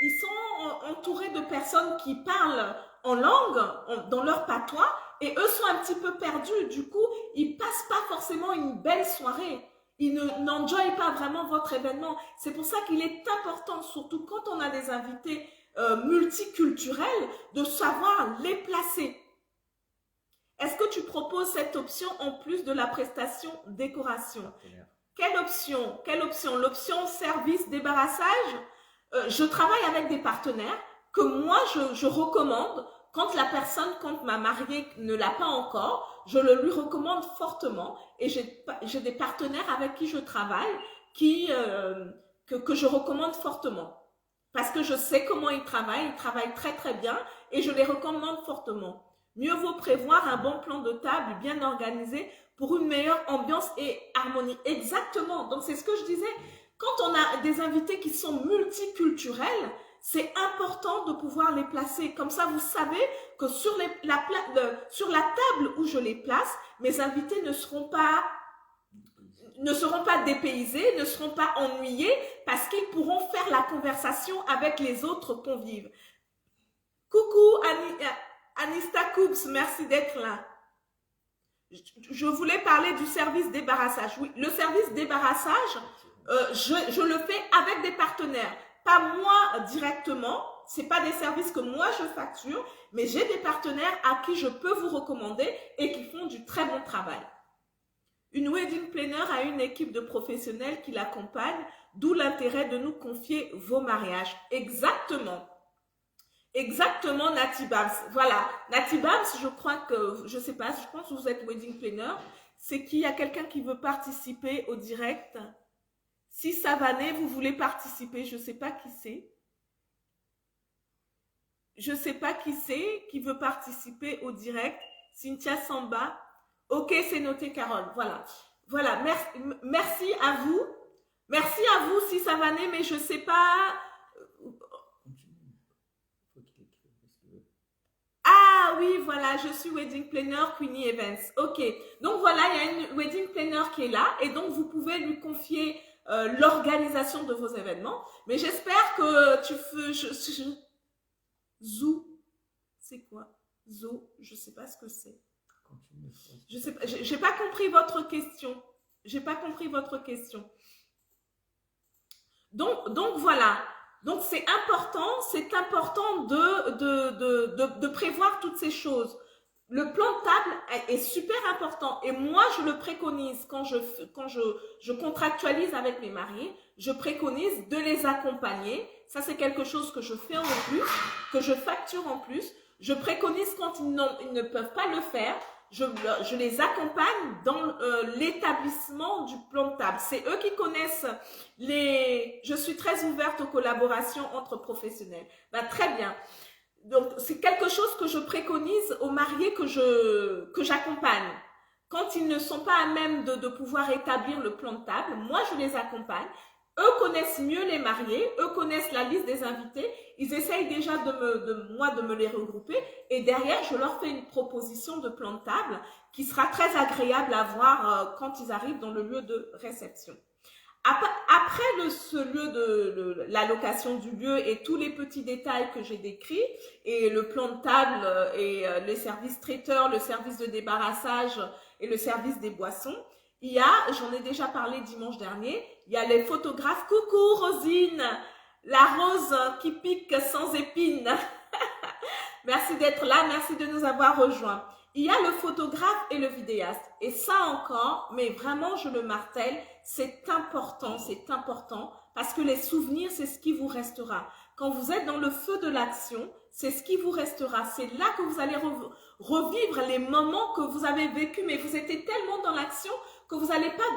S1: ils sont entourés de personnes qui parlent en langue, dans leur patois, et eux sont un petit peu perdus. Du coup, ils passent pas forcément une belle soirée. Ils n'enjoyent pas vraiment votre événement. C'est pour ça qu'il est important, surtout quand on a des invités multiculturels, de savoir les placer. Est-ce que tu proposes cette option en plus de la prestation décoration? Quelle option? L'option service débarrassage? Je travaille avec des partenaires que moi, je recommande quand ma mariée ne l'a pas encore, je le lui recommande fortement et j'ai des partenaires avec qui je travaille que je recommande fortement. Parce que je sais comment ils travaillent très très bien et je les recommande fortement. Mieux vaut prévoir un bon plan de table bien organisé pour une meilleure ambiance et harmonie. Exactement. Donc, c'est ce que je disais. Quand on a des invités qui sont multiculturels, c'est important de pouvoir les placer. Comme ça, vous savez que sur la table où je les place, mes invités ne seront pas dépaysés, ne seront pas ennuyés parce qu'ils pourront faire la conversation avec les autres convives. Coucou Anista Coops, merci d'être là. Je voulais parler du service débarrassage. Oui, le service débarrassage, je le fais avec des partenaires. Pas moi directement, c'est pas des services que moi je facture, mais j'ai des partenaires à qui je peux vous recommander et qui font du très bon travail. Une wedding planner a une équipe de professionnels qui l'accompagnent, d'où l'intérêt de nous confier vos mariages. Exactement. Exactement, Nati Babs. Voilà, Nati Babs, je crois que, je sais pas, je pense que vous êtes wedding planner. C'est qu'il y a quelqu'un qui veut participer au direct. Si Savané, vous voulez participer, je sais pas qui c'est. Je sais pas qui c'est qui veut participer au direct. Cynthia Samba. Ok, c'est noté, Carole. Voilà. Voilà, merci à vous. Merci à vous, si Savané, mais je sais pas. Ah oui, voilà, je suis wedding planner Queenie Events. Ok, donc voilà, il y a une wedding planner qui est là et donc vous pouvez lui confier l'organisation de vos événements. Mais j'espère que tu fais... Zou, c'est quoi? Zo, je sais pas ce que c'est. Je sais pas, j'ai pas compris votre question. J'ai pas compris votre question. Donc voilà. Donc c'est important de prévoir toutes ces choses. Le plan de table est super important et moi je le préconise quand je contractualise avec mes mariés, je préconise de les accompagner. Ça c'est quelque chose que je fais en plus, que je facture en plus. Je préconise quand ils ne peuvent pas le faire. Je les accompagne dans l'établissement du plan de table. C'est eux qui connaissent Je suis très ouverte aux collaborations entre professionnels. Très bien. Donc, c'est quelque chose que je préconise aux mariés que j'accompagne. Quand ils ne sont pas à même de pouvoir établir le plan de table, moi, je les accompagne. Eux connaissent mieux les mariés, eux connaissent la liste des invités, ils essayent déjà de me les regrouper et derrière, je leur fais une proposition de plan de table qui sera très agréable à voir quand ils arrivent dans le lieu de réception. Après la location du lieu et tous les petits détails que j'ai décrits et le plan de table et les services traiteurs, le service de débarrassage et le service des boissons, il y a, j'en ai déjà parlé dimanche dernier, il y a les photographes. Coucou Rosine, la rose qui pique sans épines. Merci d'être là, merci de nous avoir rejoints. Il y a le photographe et le vidéaste. Et ça encore, mais vraiment je le martèle, c'est important parce que les souvenirs, c'est ce qui vous restera. Quand vous êtes dans le feu de l'action, c'est ce qui vous restera. C'est là que vous allez revivre les moments que vous avez vécus, mais vous étiez tellement dans l'action que vous n'allez pas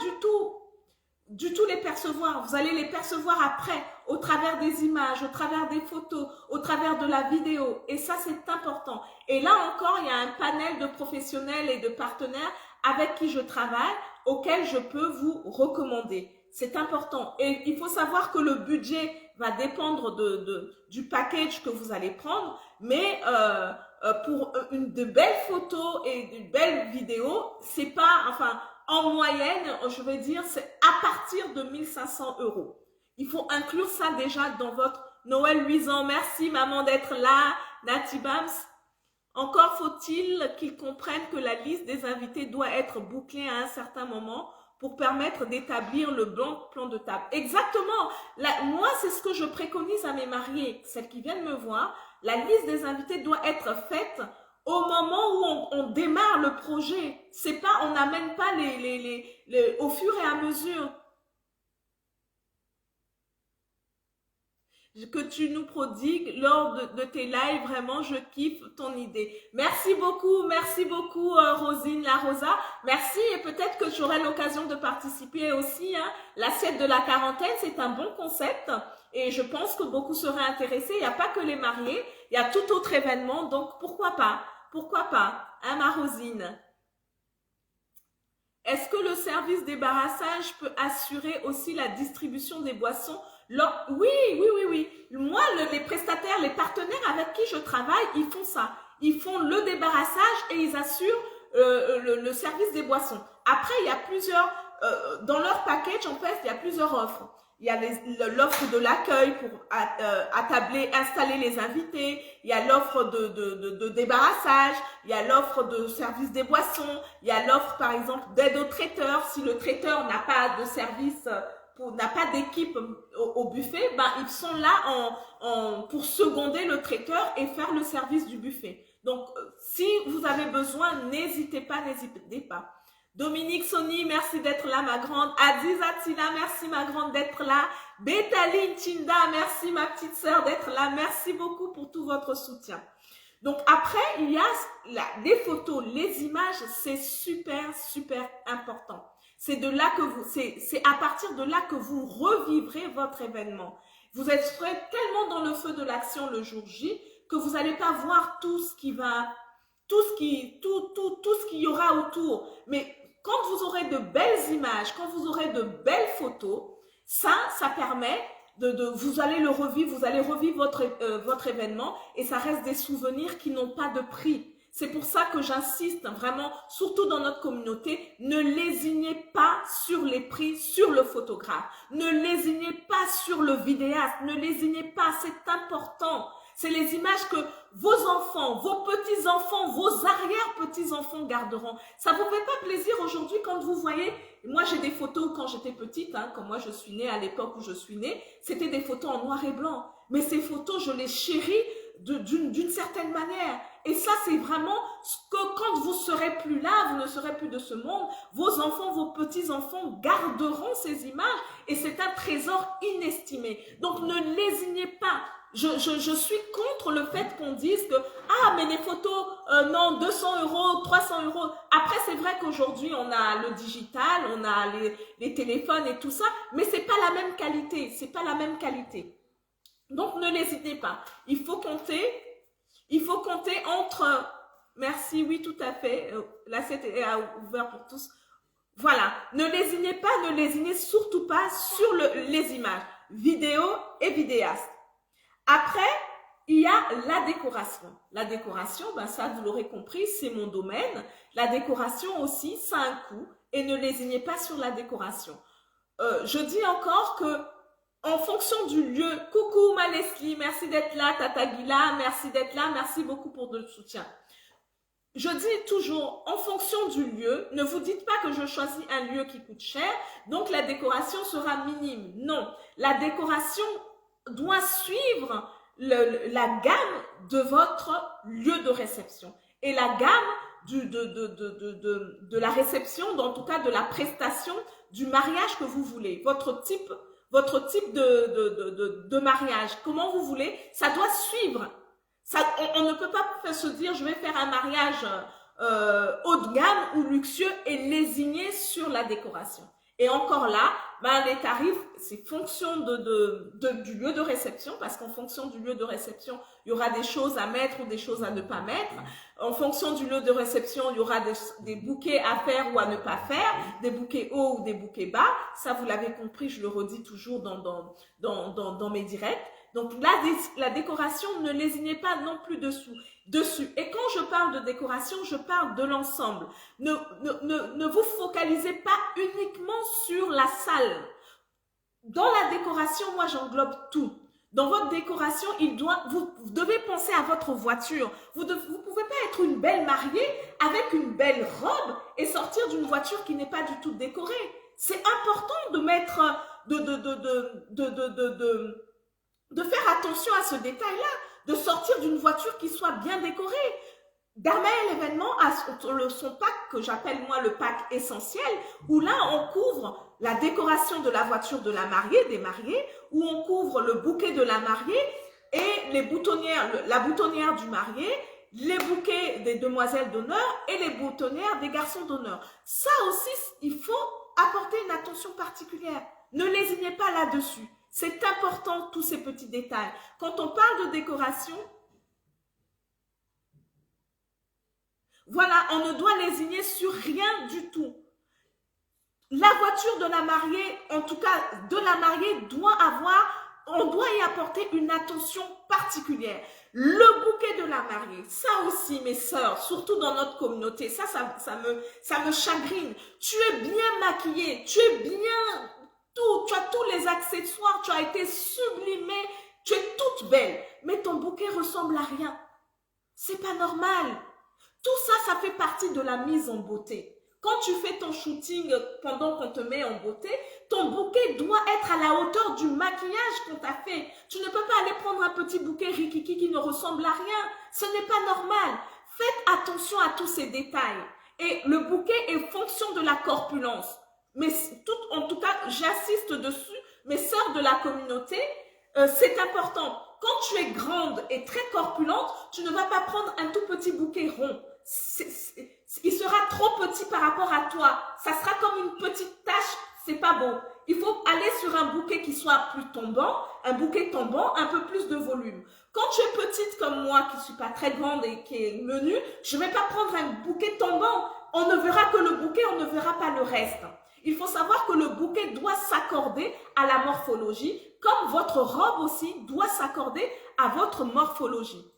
S1: du tout les percevoir. Vous allez les percevoir après, au travers des images, au travers des photos, au travers de la vidéo. Et ça, c'est important. Et là encore, il y a un panel de professionnels et de partenaires avec qui je travaille, auxquels je peux vous recommander. C'est important. Et il faut savoir que le budget va dépendre du package que vous allez prendre, mais pour de belles photos et de belles vidéos, c'est pas, enfin, en moyenne, je vais dire, c'est à partir de 1500 €. Il faut inclure ça déjà dans votre Noël luisant. Merci maman d'être là, Nati Bams. Encore faut-il qu'ils comprennent que la liste des invités doit être bouclée à un certain moment pour permettre d'établir le bon plan de table. Exactement. Moi, c'est ce que je préconise à mes mariés, celles qui viennent me voir. La liste des invités doit être faite au moment où on démarre le projet. C'est pas, on n'amène pas au fur et à mesure que tu nous prodigues lors de tes lives. Vraiment, je kiffe ton idée. Merci beaucoup Rosine La Rosa. Merci, et peut-être que j'aurai l'occasion de participer aussi. Hein. L'assiette de la quarantaine, c'est un bon concept et je pense que beaucoup seraient intéressés. Il n'y a pas que les mariés, il y a tout autre événement, donc pourquoi pas? Pourquoi pas, hein, ma Rosine? Est-ce que le service débarrassage peut assurer aussi la distribution des boissons? Oui. Moi, les prestataires, les partenaires avec qui je travaille, ils font ça. Ils font le débarrassage et ils assurent le service des boissons. Après, il y a plusieurs, dans leur package, en fait, il y a plusieurs offres. Il y a l'offre de l'accueil pour attabler, installer les invités. Il y a l'offre de débarrassage. Il y a l'offre de service des boissons. Il y a l'offre, par exemple, d'aide au traiteur. Si le traiteur n'a pas de service, n'a pas d'équipe au buffet, ben, ils sont là pour seconder le traiteur et faire le service du buffet. Donc, si vous avez besoin, n'hésitez pas. Dominique Sony, merci d'être là, ma grande. Aziz Attila, merci, ma grande, d'être là. Bétaline Chinda, merci, ma petite sœur, d'être là. Merci beaucoup pour tout votre soutien. Donc, après, il y a des photos, les images, c'est super important. C'est à partir de là que vous revivrez votre événement. Vous serez tellement dans le feu de l'action le jour J que vous n'allez pas voir tout ce qu'il y aura autour. Mais quand vous aurez de belles images, quand vous aurez de belles photos, ça permet vous allez le revivre, vous allez revivre votre événement et ça reste des souvenirs qui n'ont pas de prix. C'est pour ça que j'insiste vraiment, surtout dans notre communauté, ne lésinez pas sur les prix, sur le photographe. Ne lésinez pas sur le vidéaste, ne lésinez pas, c'est important. C'est les images que vos enfants, vos petits-enfants, vos arrière-petits-enfants garderont. Ça vous fait pas plaisir aujourd'hui quand vous voyez, moi j'ai des photos quand j'étais petite, hein, quand moi je suis née, à l'époque où je suis née, c'était des photos en noir et blanc. Mais ces photos, je les chéris d'une certaine manière. Et ça, c'est vraiment ce que quand vous serez plus là, vous ne serez plus de ce monde, vos enfants, vos petits-enfants garderont ces images et c'est un trésor inestimé. Donc, ne lésinez pas. Je suis contre le fait qu'on dise que ah mais les photos non 200 €, 300 €. Après c'est vrai qu'aujourd'hui on a le digital, on a les téléphones et tout ça, mais c'est pas la même qualité, c'est pas la même qualité. Donc ne l'hésitez pas. Il faut compter entre. Merci, oui tout à fait. L'assiette est ouverte pour tous. Voilà, ne lésinez surtout pas sur les images, vidéo et vidéaste. Après, il y a la décoration. La décoration, ben ça, vous l'aurez compris, c'est mon domaine. La décoration aussi, ça a un coût et ne lésinez pas sur la décoration. Je dis encore que, en fonction du lieu, coucou ma Leslie, merci d'être là, Tata Gila, merci d'être là, merci beaucoup pour le soutien. Je dis toujours, en fonction du lieu, ne vous dites pas que je choisis un lieu qui coûte cher, donc la décoration sera minime. Non, la décoration doit suivre la gamme de votre lieu de réception et la gamme de la réception, en tout cas de la prestation du mariage que vous voulez, votre type votre type de mariage, comment vous voulez, ça doit suivre. Ça, on ne peut pas se dire, je vais faire un mariage haut de gamme ou luxueux et lésigner sur la décoration. Et encore là, ben, les tarifs, c'est fonction du lieu de réception, parce qu'en fonction du lieu de réception, il y aura des choses à mettre ou des choses à ne pas mettre. En fonction du lieu de réception, il y aura des bouquets à faire ou à ne pas faire, des bouquets hauts ou des bouquets bas. Ça, vous l'avez compris, je le redis toujours dans mes directs. Donc la décoration, ne lésignez pas non plus dessus. Et quand je parle de décoration, je parle de l'ensemble. Ne vous focalisez pas uniquement sur la salle. Dans la décoration, moi j'englobe tout. Dans votre décoration, vous devez penser à votre voiture. Vous ne pouvez pas être une belle mariée avec une belle robe et sortir d'une voiture qui n'est pas du tout décorée. C'est important de mettre, de faire attention à ce détail-là, de sortir d'une voiture qui soit bien décorée. Darmaël Événement a son pack que j'appelle moi le pack essentiel, où là on couvre la décoration de la voiture de la mariée, des mariés, où on couvre le bouquet de la mariée et les boutonnières, la boutonnière du marié, les bouquets des demoiselles d'honneur et les boutonnières des garçons d'honneur. Ça aussi, il faut apporter une attention particulière. Ne lésignez pas là-dessus. C'est important, tous ces petits détails. Quand on parle de décoration, voilà, on ne doit lésigner sur rien du tout. La voiture de la mariée, en tout cas de la mariée, on doit y apporter une attention particulière. Le bouquet de la mariée, ça aussi, mes sœurs, surtout dans notre communauté, ça me chagrine. Tu es bien maquillée, tu es bien tout, tu as tous les accessoires, tu as été sublimée, tu es toute belle, mais ton bouquet ressemble à rien. C'est pas normal. Tout ça, ça fait partie de la mise en beauté. Quand tu fais ton shooting pendant qu'on te met en beauté, ton bouquet doit être à la hauteur du maquillage qu'on t'a fait. Tu ne peux pas aller prendre un petit bouquet rikiki qui ne ressemble à rien. Ce n'est pas normal. Faites attention à tous ces détails. Et le bouquet est fonction de la corpulence. Mais en tout cas, j'insiste dessus, mes sœurs de la communauté, c'est important. Quand tu es grande et très corpulente, tu ne vas pas prendre un tout petit bouquet rond. Il sera trop petit par rapport à toi. Ça sera comme une petite tache, c'est pas beau. Il faut aller sur un bouquet qui soit plus tombant, un bouquet tombant, un peu plus de volume. Quand tu es petite comme moi, qui ne suis pas très grande et qui est menue, je ne vais pas prendre un bouquet tombant. On ne verra que le bouquet, on ne verra pas le reste. Il faut savoir que le bouquet doit s'accorder à la morphologie, comme votre robe aussi doit s'accorder à votre morphologie.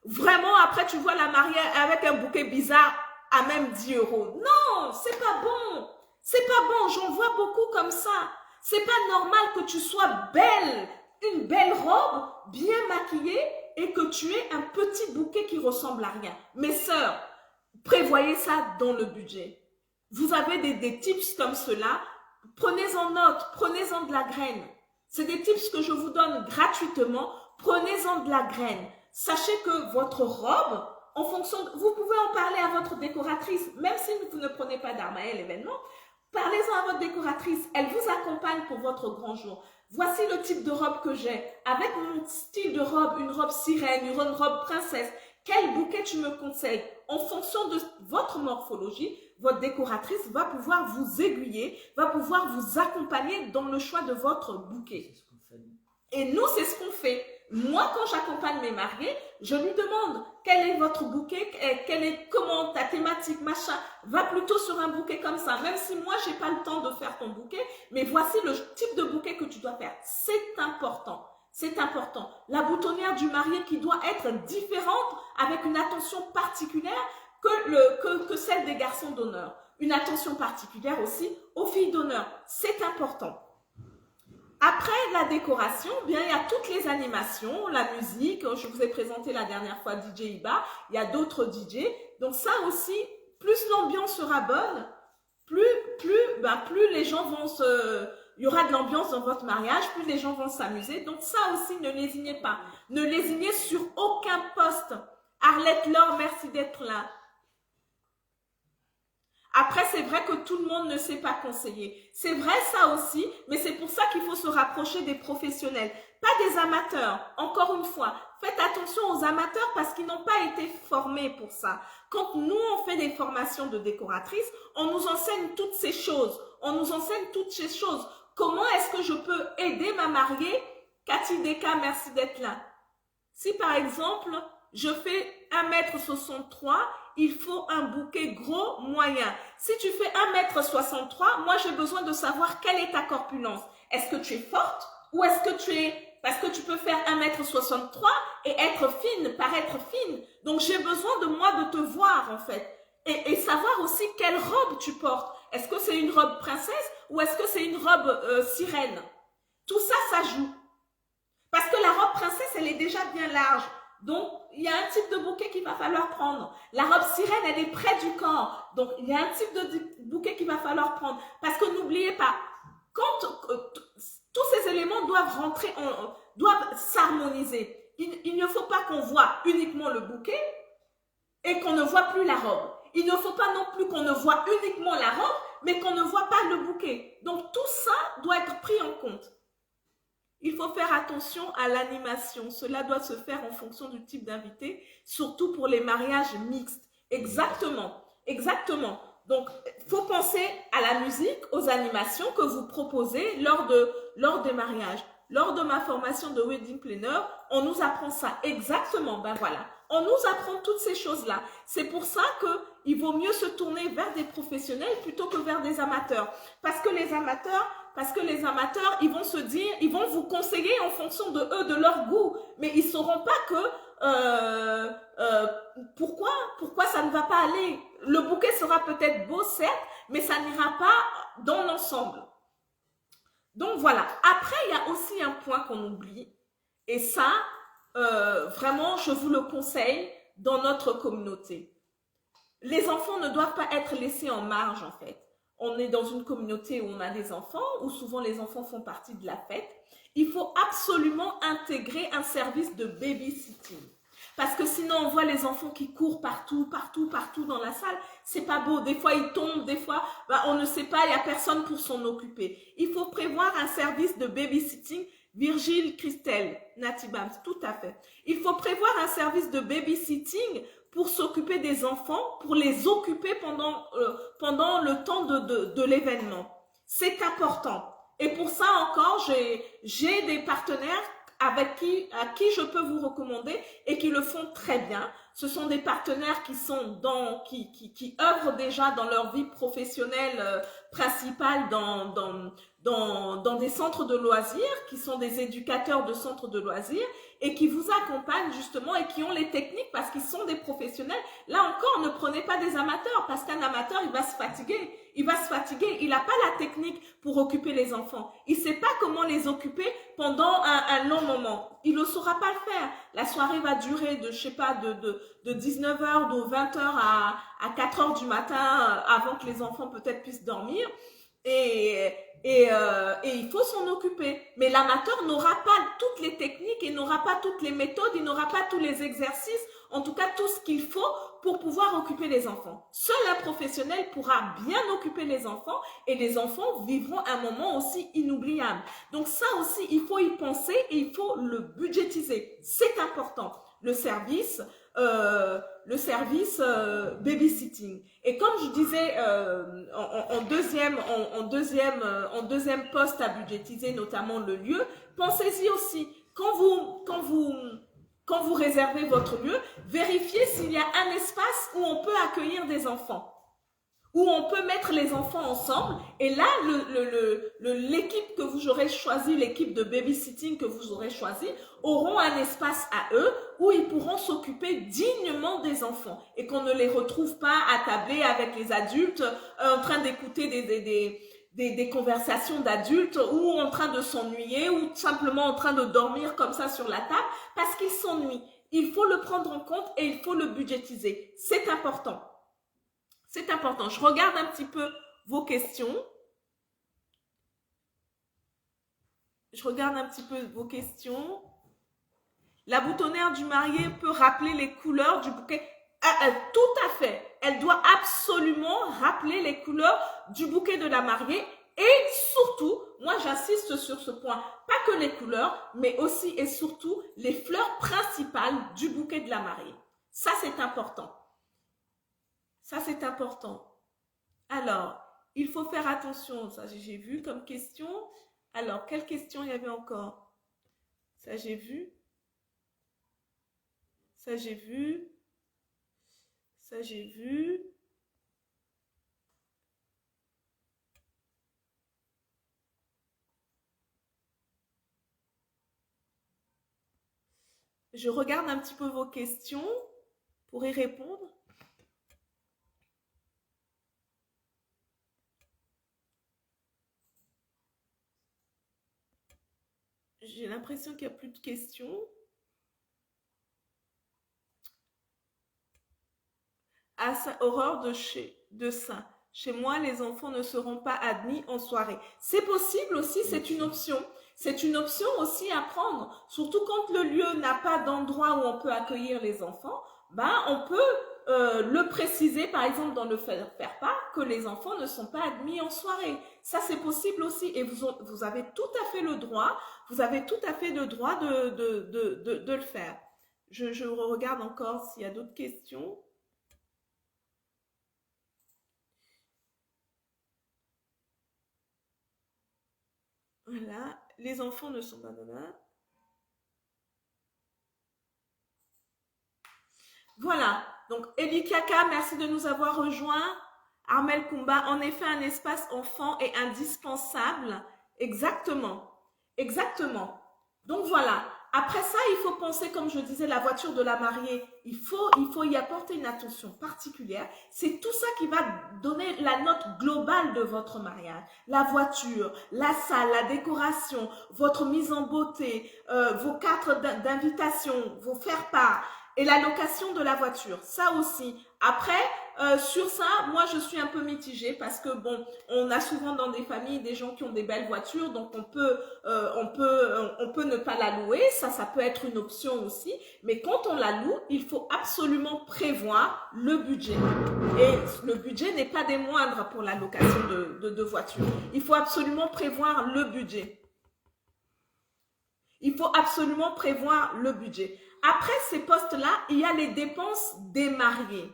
S1: Vraiment, après, tu vois la mariée avec un bouquet bizarre à même 10 €. Non, c'est pas bon. C'est pas bon, j'en vois beaucoup comme ça. C'est pas normal que tu sois belle, une belle robe, bien maquillée et que tu aies un petit bouquet qui ressemble à rien. Mes sœurs, prévoyez ça dans le budget. Vous avez des tips comme cela, prenez-en note, prenez-en de la graine. C'est des tips que je vous donne gratuitement, prenez-en de la graine. Sachez que votre robe, en fonction vous pouvez en parler à votre décoratrice, même si vous ne prenez pas Darmaël Événement, parlez-en à votre décoratrice, elle vous accompagne pour votre grand jour. Voici le type de robe que j'ai, avec mon style de robe, une robe sirène, une robe princesse. Quel bouquet tu me conseilles? En fonction de votre morphologie, votre décoratrice va pouvoir vous aiguiller, va pouvoir vous accompagner dans le choix de votre bouquet. Et nous, c'est ce qu'on fait. Moi, quand j'accompagne mes mariés, je lui demande quel est votre bouquet, comment ta thématique, machin. Va plutôt sur un bouquet comme ça, même si moi, j'ai pas le temps de faire ton bouquet, mais voici le type de bouquet que tu dois faire. C'est important. C'est important. La boutonnière du marié qui doit être différente avec une attention particulière que celle des garçons d'honneur. Une attention particulière aussi aux filles d'honneur. C'est important. Après la décoration, bien, il y a toutes les animations, la musique. Je vous ai présenté la dernière fois DJ Iba. Il y a d'autres DJ. Donc ça aussi, plus l'ambiance sera bonne, plus les gens vont il y aura de l'ambiance dans votre mariage, plus les gens vont s'amuser. Donc ça aussi, ne lésignez pas. Ne lésignez sur aucun poste. Arlette Laure, merci d'être là. Après, c'est vrai que tout le monde ne sait pas conseiller. C'est vrai ça aussi, mais c'est pour ça qu'il faut se rapprocher des professionnels, pas des amateurs. Encore une fois, faites attention aux amateurs parce qu'ils n'ont pas été formés pour ça. Quand nous, on fait des formations de décoratrices, on nous enseigne toutes ces choses. On nous enseigne toutes ces choses. Comment est-ce que je peux aider ma mariée? Cathy Deka, merci d'être là. Si par exemple, je fais 1,63 m, il faut un bouquet gros, moyen. Si tu fais 1,63 m, moi j'ai besoin de savoir quelle est ta corpulence. Est-ce que tu es forte ou est-ce que tu es... Parce que tu peux faire 1,63 m et être fine, paraître fine. Donc j'ai besoin de moi de te voir en fait. Et savoir aussi quelle robe tu portes. Est-ce que c'est une robe princesse ou est-ce que c'est une robe sirène? Tout ça, ça joue. Parce que la robe princesse, elle est déjà bien large. Donc, il y a un type de bouquet qu'il va falloir prendre. La robe sirène, elle est près du corps. Donc, il y a un type de bouquet qu'il va falloir prendre. Parce que n'oubliez pas, quand tous ces éléments doivent rentrer, doivent s'harmoniser. Il ne faut pas qu'on voit uniquement le bouquet et qu'on ne voit plus la robe. Il ne faut pas non plus qu'on ne voit uniquement la robe, mais qu'on ne voit pas le bouquet. Donc, tout ça doit être pris en compte. Il faut faire attention à l'animation. Cela doit se faire en fonction du type d'invité, surtout pour les mariages mixtes. Exactement, exactement. Donc, il faut penser à la musique, aux animations que vous proposez lors des mariages. Lors de ma formation de wedding planner, on nous apprend ça. Exactement, ben voilà. On nous apprend toutes ces choses-là. C'est pour ça qu'il vaut mieux se tourner vers des professionnels plutôt que vers des amateurs. Parce que les amateurs, ils vont se dire, ils vont vous conseiller en fonction de eux, de leur goût. Mais ils ne sauront pas pourquoi ça ne va pas aller. Le bouquet sera peut-être beau, certes, mais ça n'ira pas dans l'ensemble. Donc voilà. Après, il y a aussi un point qu'on oublie. Et ça, vraiment, je vous le conseille dans notre communauté. Les enfants ne doivent pas être laissés en marge, en fait. On est dans une communauté où on a des enfants, où souvent les enfants font partie de la fête. Il faut absolument intégrer un service de babysitting. Parce que sinon, on voit les enfants qui courent partout dans la salle. C'est pas beau. Des fois, ils tombent. Des fois, on ne sait pas. Il n'y a personne pour s'en occuper. Il faut prévoir un service de babysitting. Virgile Christelle, Natibams, tout à fait. Il faut prévoir un service de babysitting pour s'occuper des enfants, pour les occuper pendant le temps de l'événement. C'est important. Et pour ça encore, j'ai des partenaires à qui je peux vous recommander et qui le font très bien. Ce sont des partenaires qui œuvrent déjà dans leur vie professionnelle principale dans des centres de loisirs, qui sont des éducateurs de centres de loisirs et qui vous accompagnent justement et qui ont les techniques parce qu'ils sont des professionnels. Là encore, ne prenez pas des amateurs parce qu'un amateur, il va se fatiguer. Il n'a pas la technique pour occuper les enfants. Il ne sait pas comment les occuper pendant un long moment. Il ne saura pas le faire. La soirée va durer de 19h, de 20h à 4h du matin avant que les enfants peut-être puissent dormir. Et il faut s'en occuper. Mais l'amateur n'aura pas toutes les techniques, il n'aura pas toutes les méthodes, il n'aura pas tous les exercices, en tout cas tout ce qu'il faut pour pouvoir occuper les enfants. Seul un professionnel pourra bien occuper les enfants et les enfants vivront un moment aussi inoubliable. Donc ça aussi, il faut y penser et il faut le budgétiser. C'est important. Le service babysitting. Et comme je disais en deuxième poste à budgétiser, notamment le lieu, pensez-y aussi. Quand vous réservez votre lieu, vérifiez s'il y a un espace où on peut accueillir des enfants, où on peut mettre les enfants ensemble. Et là, l'équipe que vous aurez choisie, l'équipe de babysitting que vous aurez choisie, auront un espace à eux où ils pourront s'occuper dignement des enfants et qu'on ne les retrouve pas attablés avec les adultes en train d'écouter des conversations d'adultes ou en train de s'ennuyer ou simplement en train de dormir comme ça sur la table parce qu'ils s'ennuient. Il faut le prendre en compte et il faut le budgétiser. C'est important. C'est important. Je regarde un petit peu vos questions. La boutonnière du marié peut rappeler les couleurs du bouquet. Tout à fait. Elle doit absolument rappeler les couleurs du bouquet de la mariée et surtout, moi j'insiste sur ce point, pas que les couleurs, mais aussi et surtout les fleurs principales du bouquet de la mariée. Ça, c'est important. Ça, c'est important. Alors, il faut faire attention. Ça, j'ai vu comme question. Alors, quelle question il y avait encore? Ça, j'ai vu. Ça, j'ai vu. Ça, j'ai vu. Je regarde un petit peu vos questions pour y répondre. J'ai l'impression qu'il n'y a plus de questions. Ah, ça, horreur de ça. Chez moi, les enfants ne seront pas admis en soirée. C'est possible aussi, c'est une option. C'est une option aussi à prendre. Surtout quand le lieu n'a pas d'endroit où on peut accueillir les enfants, ben, on peut le préciser, par exemple, dans le faire part, que les enfants ne sont pas admis en soirée. Ça, c'est possible aussi. Et vous avez tout à fait le droit, vous avez tout à fait le droit de le faire. Je regarde encore s'il y a d'autres questions. Voilà, les enfants ne sont pas là. Voilà, donc Eli Kaka, merci de nous avoir rejoints. Armel Kumba, en effet, un espace enfant est indispensable. Exactement, exactement. Donc voilà, après ça, il faut penser, comme je disais, la voiture de la mariée. Il faut y apporter une attention particulière. C'est tout ça qui va donner la note globale de votre mariage. La voiture, la salle, la décoration, votre mise en beauté, vos cartes d'invitation, vos faire-part et la location de la voiture. Ça aussi. Après, sur ça, moi je suis un peu mitigée parce que bon, on a souvent dans des familles des gens qui ont des belles voitures, donc on peut ne pas la louer. Ça peut être une option aussi. Mais quand on la loue, il faut absolument prévoir le budget. Et le budget n'est pas des moindres pour la location de voitures. Il faut absolument prévoir le budget. Il faut absolument prévoir le budget. Après ces postes-là, il y a les dépenses des mariés.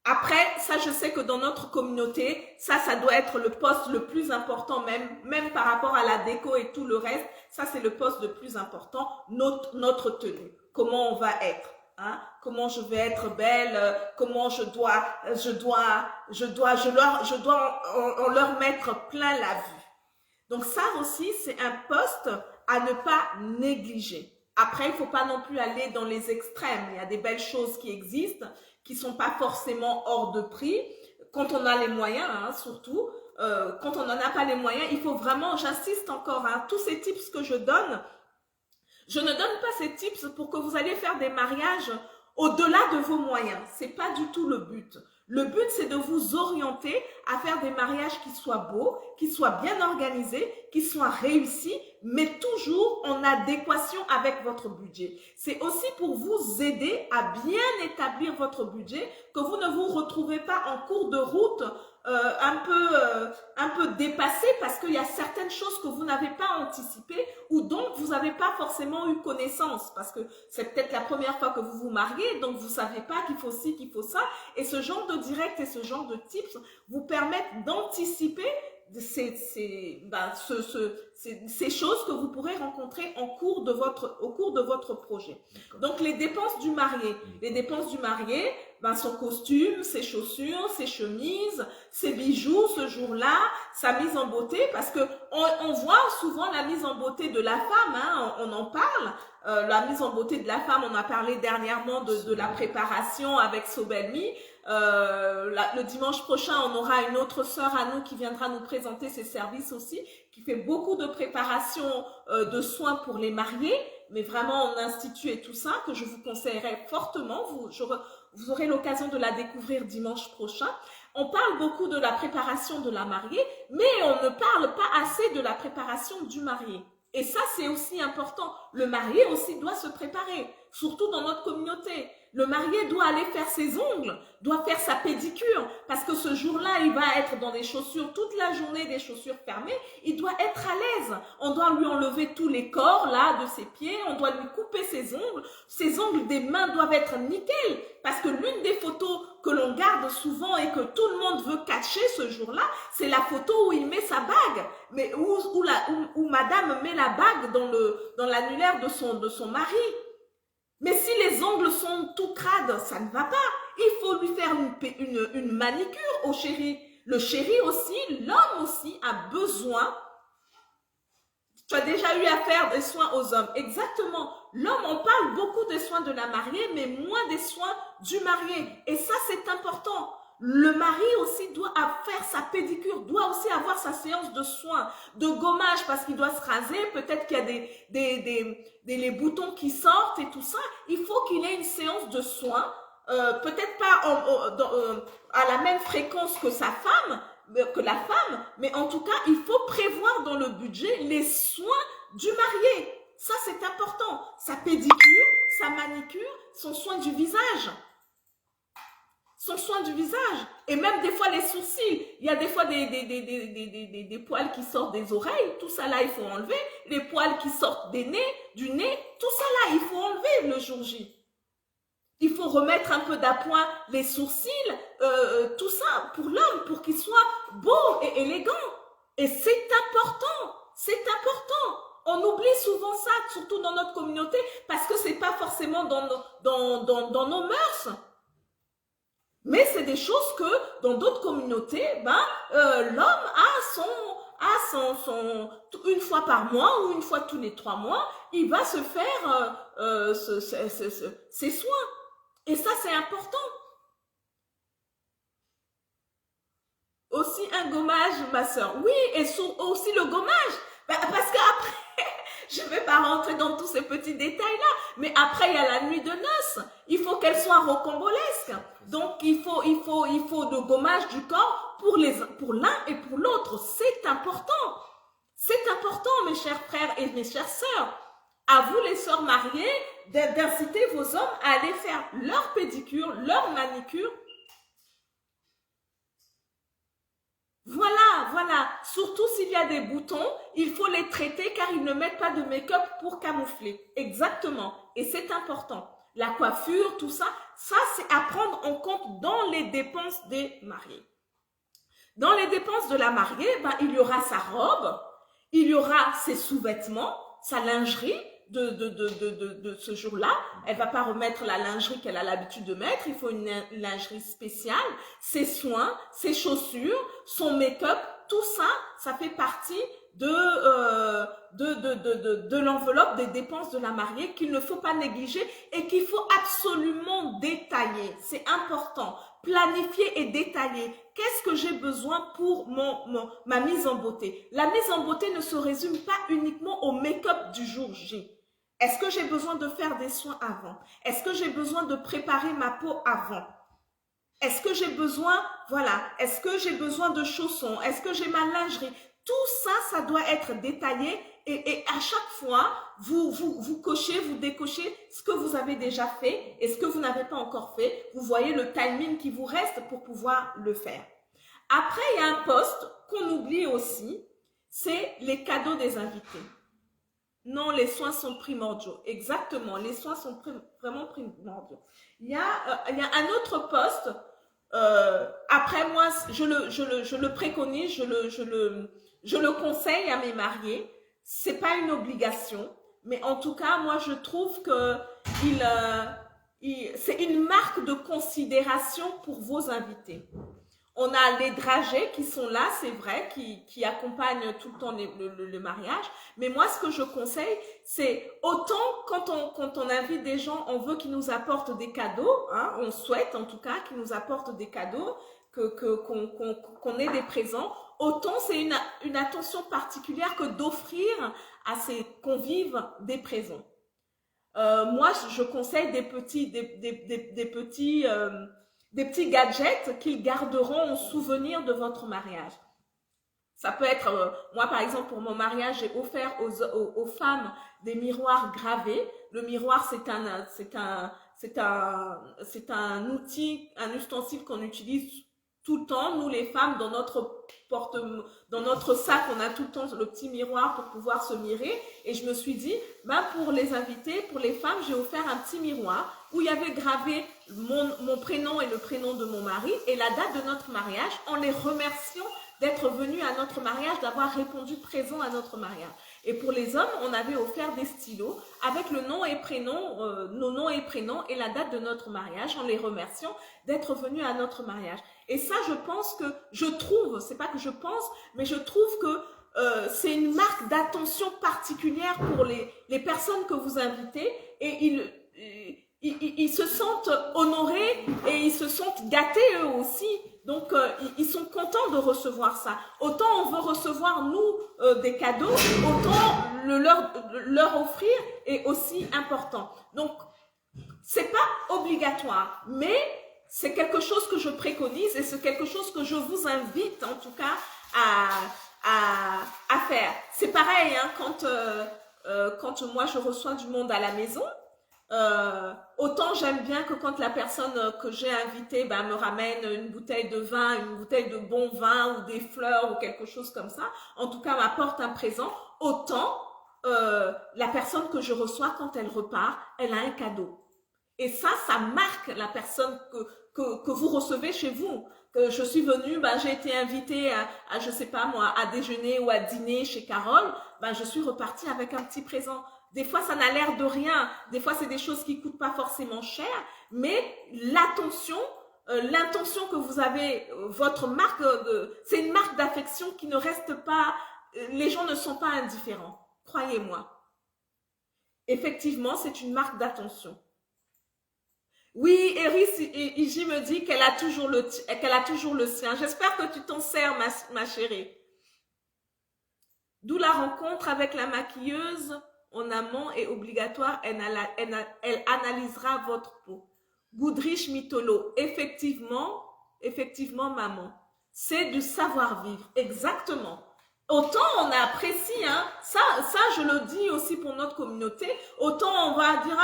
S1: Après, ça, je sais que dans notre communauté, ça doit être le poste le plus important, même par rapport à la déco et tout le reste. Ça, c'est le poste le plus important, notre tenue. Comment on va être, hein? Comment je vais être belle, comment je dois en leur mettre plein la vue. Donc ça aussi, c'est un poste à ne pas négliger. Après, il ne faut pas non plus aller dans les extrêmes. Il y a des belles choses qui existent, qui ne sont pas forcément hors de prix. Quand on a les moyens, hein, surtout, quand on n'en a pas les moyens, il faut vraiment, j'insiste encore, hein, tous ces tips que je donne, je ne donne pas ces tips pour que vous alliez faire des mariages au-delà de vos moyens. Ce n'est pas du tout le but. Le but, c'est de vous orienter à faire des mariages qui soient beaux, qui soient bien organisés, qui soient réussis, mais toujours en adéquation avec votre budget. C'est aussi pour vous aider à bien établir votre budget, que vous ne vous retrouvez pas en cours de route un peu dépassé parce qu'il y a certaines choses que vous n'avez pas anticipées ou dont vous n'avez pas forcément eu connaissance parce que c'est peut-être la première fois que vous vous mariez, donc vous ne savez pas qu'il faut ci, qu'il faut ça. Et ce genre de direct et ce genre de tips vous permettent d'anticiper ces choses que vous pourrez rencontrer au cours de votre projet. Donc les dépenses du marié. Les dépenses du marié, son costume, ses chaussures, ses chemises, ses bijoux ce jour-là, sa mise en beauté, parce que on voit souvent la mise en beauté de la femme, hein, on en parle. La mise en beauté de la femme, on a parlé dernièrement de la préparation avec Sobelmi. Le dimanche prochain, on aura une autre sœur à nous qui viendra nous présenter ses services aussi, qui fait beaucoup de préparation de soins pour les mariés, mais vraiment en institut et tout ça, que je vous conseillerais fortement. Vous aurez l'occasion de la découvrir dimanche prochain. On parle beaucoup de la préparation de la mariée, mais on ne parle pas assez de la préparation du marié. Et ça, c'est aussi important. Le marié aussi doit se préparer, surtout dans notre communauté. Le marié doit aller faire ses ongles, doit faire sa pédicure, parce que ce jour-là, il va être dans des chaussures toute la journée, des chaussures fermées. Il doit être à l'aise. On doit lui enlever tous les corps là de ses pieds, on doit lui couper ses ongles. Ses ongles des mains doivent être nickel, parce que l'une des photos que l'on garde souvent et que tout le monde veut cacher ce jour-là, c'est la photo où il met sa bague, mais où madame met la bague dans l'annulaire de son mari. Mais si les ongles sont tout crades, ça ne va pas. Il faut lui faire une manicure au chéri. Le chéri aussi, l'homme aussi a besoin. Tu as déjà eu à faire des soins aux hommes. Exactement. L'homme, on parle beaucoup des soins de la mariée, mais moins des soins du marié. Et ça, c'est important. Le mari aussi doit faire sa pédicure, doit aussi avoir sa séance de soins, de gommage parce qu'il doit se raser. Peut-être qu'il y a les boutons qui sortent et tout ça. Il faut qu'il ait une séance de soins, peut-être pas à la même fréquence que la femme, mais en tout cas, il faut prévoir dans le budget les soins du marié. Ça, c'est important. Sa pédicure, sa manicure, son soin du visage. Son soin du visage. Et même des fois, les sourcils. Il y a des fois des poils qui sortent des oreilles. Tout ça là, il faut enlever. Les poils qui sortent du nez. Tout ça là, il faut enlever le jour J. Il faut remettre un peu d'appoint les sourcils, tout ça pour l'homme, pour qu'il soit beau et élégant. Et c'est important, c'est important. On oublie souvent ça, surtout dans notre communauté, parce que c'est pas forcément dans nos mœurs. Mais c'est des choses que dans d'autres communautés, l'homme a une fois par mois ou une fois tous les 3 mois, il va se faire ses soins. Et ça, c'est important. Aussi un gommage, ma soeur. Oui, et aussi le gommage. Parce qu'après, je ne vais pas rentrer dans tous ces petits détails-là, mais après, il y a la nuit de noces. Il faut qu'elle soit rocambolesque. Donc, il faut le gommage du corps pour l'un et pour l'autre. C'est important. C'est important, mes chers frères et mes chères sœurs. À vous, les sœurs mariées, d'inciter vos hommes à aller faire leur pédicure, leur manicure. Voilà. Surtout s'il y a des boutons, il faut les traiter car ils ne mettent pas de make-up pour camoufler. Exactement. Et c'est important. La coiffure, tout ça, c'est à prendre en compte dans les dépenses des mariés. Dans les dépenses de la mariée, il y aura sa robe, il y aura ses sous-vêtements, sa lingerie, de ce jour-là. Elle va pas remettre la lingerie qu'elle a l'habitude de mettre. Il faut une lingerie spéciale. Ses soins, ses chaussures, son make-up, tout ça, ça fait partie de l'enveloppe des dépenses de la mariée qu'il ne faut pas négliger et qu'il faut absolument détailler. C'est important. Planifier et détailler. Qu'est-ce que j'ai besoin pour ma mise en beauté? La mise en beauté ne se résume pas uniquement au make-up du jour J. Est-ce que j'ai besoin de faire des soins avant? Est-ce que j'ai besoin de préparer ma peau avant? Est-ce que j'ai besoin, est-ce que j'ai besoin de chaussons? Est-ce que j'ai ma lingerie? Tout ça, ça doit être détaillé et à chaque fois, vous cochez, vous décochez ce que vous avez déjà fait et ce que vous n'avez pas encore fait. Vous voyez le timing qui vous reste pour pouvoir le faire. Après, il y a un poste qu'on oublie aussi, c'est les cadeaux des invités. Non, les soins sont primordiaux. Exactement, les soins sont vraiment primordiaux. Il y a un autre poste. Après moi, je le préconise, je le conseille à mes mariés. C'est pas une obligation, mais en tout cas, moi, je trouve que c'est une marque de considération pour vos invités. On a les dragées qui sont là, c'est vrai, qui accompagnent tout le temps le mariage. Mais moi, ce que je conseille, c'est autant quand on invite des gens, on veut qu'ils nous apportent des cadeaux, hein, on souhaite en tout cas qu'ils nous apportent des cadeaux, qu'on ait des présents. Autant c'est une attention particulière que d'offrir à ces convives des présents. Moi, je conseille des petits gadgets qu'ils garderont en souvenir de votre mariage. Ça peut être, moi par exemple pour mon mariage, j'ai offert aux femmes des miroirs gravés. Le miroir, c'est un outil, un ustensile qu'on utilise tout le temps, nous les femmes, dans notre sac, on a tout le temps le petit miroir pour pouvoir se mirer. Et je me suis dit, ben pour les invités, pour les femmes, j'ai offert un petit miroir où il y avait gravé mon prénom et le prénom de mon mari et la date de notre mariage, en les remerciant d'être venus à notre mariage, d'avoir répondu présent à notre mariage. Et pour les hommes, on avait offert des stylos avec le nom et prénom, nos noms et prénoms et la date de notre mariage, en les remerciant d'être venus à notre mariage. Et ça, je pense que, je trouve, c'est pas que je pense, mais je trouve que c'est une marque d'attention particulière pour les personnes que vous invitez, et ils se sentent honorés et ils se sentent gâtés eux aussi. Donc, ils sont contents de recevoir ça. Autant on veut recevoir, nous, des cadeaux, autant leur offrir est aussi important. Donc, c'est pas obligatoire, mais c'est quelque chose que je préconise et c'est quelque chose que je vous invite, en tout cas, à faire. C'est pareil, hein, quand moi, je reçois du monde à la maison, autant j'aime bien que quand la personne que j'ai invitée me ramène une bouteille de vin, une bouteille de bon vin ou des fleurs ou quelque chose comme ça, en tout cas m'apporte un présent, autant la personne que je reçois quand elle repart, elle a un cadeau. Et ça marque la personne que vous recevez chez vous. Que je suis venue, j'ai été invitée à je sais pas moi, à déjeuner ou à dîner chez Carole, je suis repartie avec un petit présent. Des fois, ça n'a l'air de rien. Des fois, c'est des choses qui coûtent pas forcément cher, mais l'intention que vous avez, votre marque c'est une marque d'affection qui ne reste pas, les gens ne sont pas indifférents. Croyez-moi. Effectivement, c'est une marque d'attention. Oui, Eris Iji me dit qu'elle a toujours le sien. J'espère que tu t'en sers, ma chérie. D'où la rencontre avec la maquilleuse en amont est obligatoire. Elle analysera votre peau. Goudrich Mitolo. Effectivement, maman. C'est du savoir-vivre. Exactement. Autant on apprécie, hein, ça je le dis aussi pour notre communauté, autant on va dire,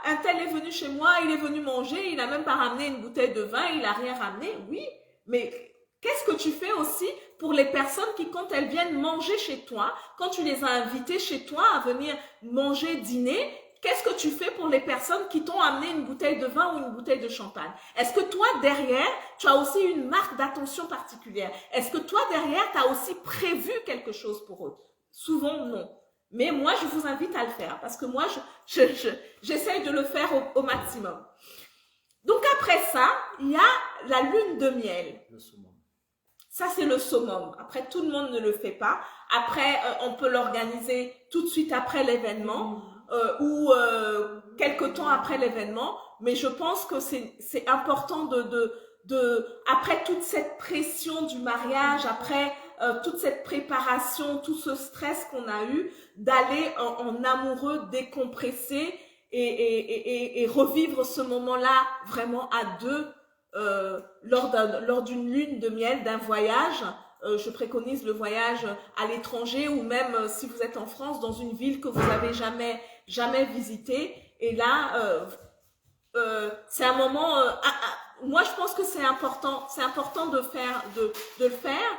S1: un tel est venu chez moi, il est venu manger, il n'a même pas ramené une bouteille de vin, il n'a rien ramené, oui, mais qu'est-ce que tu fais aussi pour les personnes qui, quand elles viennent manger chez toi, quand tu les as invitées chez toi à venir manger, dîner, qu'est-ce que tu fais pour les personnes qui t'ont amené une bouteille de vin ou une bouteille de champagne? Est-ce que toi, derrière, tu as aussi une marque d'attention particulière? Est-ce que toi, derrière, tu as aussi prévu quelque chose pour eux? Souvent, non. Mais moi, je vous invite à le faire parce que moi, j'essaye de le faire au maximum. Donc, après ça, il y a la lune de miel.
S2: Le summum.
S1: Ça, c'est le summum. Après, tout le monde ne le fait pas. Après, on peut l'organiser tout de suite après l'événement. Ou quelque temps après l'événement, mais je pense que c'est important après toute cette pression du mariage, après toute cette préparation, tout ce stress qu'on a eu, d'aller en amoureux décompresser et revivre ce moment-là vraiment à deux lors d'une lune de miel, d'un voyage. Je préconise le voyage à l'étranger ou même si vous êtes en France, dans une ville que vous n'avez jamais visitée. Et là, c'est un moment... moi, je pense que c'est important de le faire.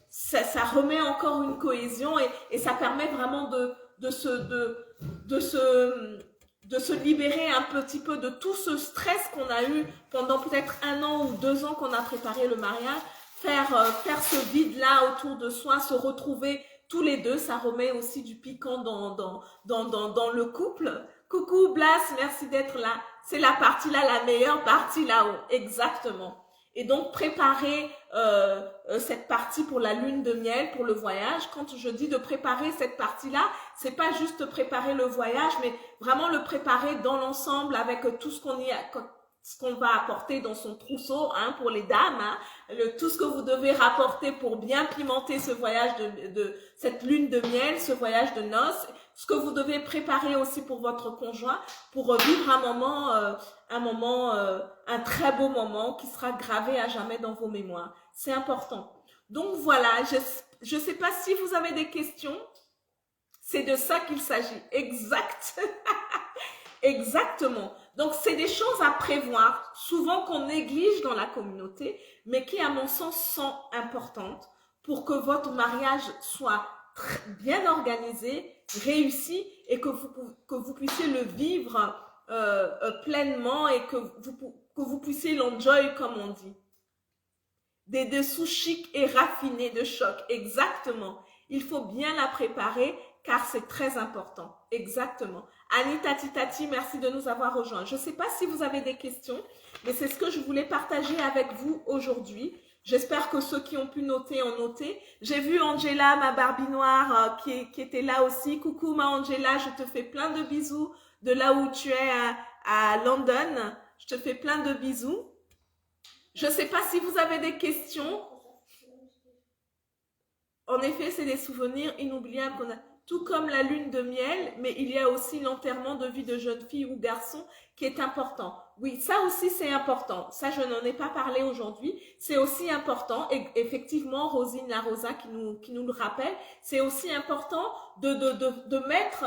S1: Ça remet encore une cohésion et ça permet vraiment de se libérer un petit peu de tout ce stress qu'on a eu pendant peut-être 1 an ou 2 ans qu'on a préparé le mariage. Faire ce vide-là autour de soi, se retrouver tous les deux, ça remet aussi du piquant dans le couple. Coucou Blas, merci d'être là. C'est la partie là, la meilleure partie là-haut, exactement. Et donc préparer cette partie pour la lune de miel, pour le voyage. Quand je dis de préparer cette partie-là, c'est pas juste préparer le voyage, mais vraiment le préparer dans l'ensemble avec tout ce qu'on va apporter dans son trousseau, hein, pour les dames, hein, tout ce que vous devez rapporter pour bien pimenter ce voyage de cette lune de miel, ce voyage de noces, ce que vous devez préparer aussi pour votre conjoint, pour vivre un très beau moment qui sera gravé à jamais dans vos mémoires. C'est important. Donc voilà, je sais pas si vous avez des questions. C'est de ça qu'il s'agit. Exact. Exactement. Donc, c'est des choses à prévoir, souvent qu'on néglige dans la communauté, mais qui, à mon sens, sont importantes pour que votre mariage soit bien organisé, réussi et que vous puissiez le vivre pleinement et que vous puissiez l'enjoy, comme on dit. Des dessous chics et raffinés de choc, exactement. Il faut bien la préparer car c'est très important, exactement. Annie Tati, merci de nous avoir rejoints. Je ne sais pas si vous avez des questions, mais c'est ce que je voulais partager avec vous aujourd'hui. J'espère que ceux qui ont pu noter ont noté. J'ai vu Angela, ma Barbie noire, qui était là aussi. Coucou ma Angela, je te fais plein de bisous de là où tu es à London. Je te fais plein de bisous. Je ne sais pas si vous avez des questions. En effet, c'est des souvenirs inoubliables qu'on a. Tout comme la lune de miel, mais il y a aussi l'enterrement de vie de jeune fille ou garçon qui est important. Oui, ça aussi c'est important. Ça, je n'en ai pas parlé aujourd'hui. C'est aussi important. Et effectivement, Rosine La Rosa qui nous le rappelle, c'est aussi important de mettre,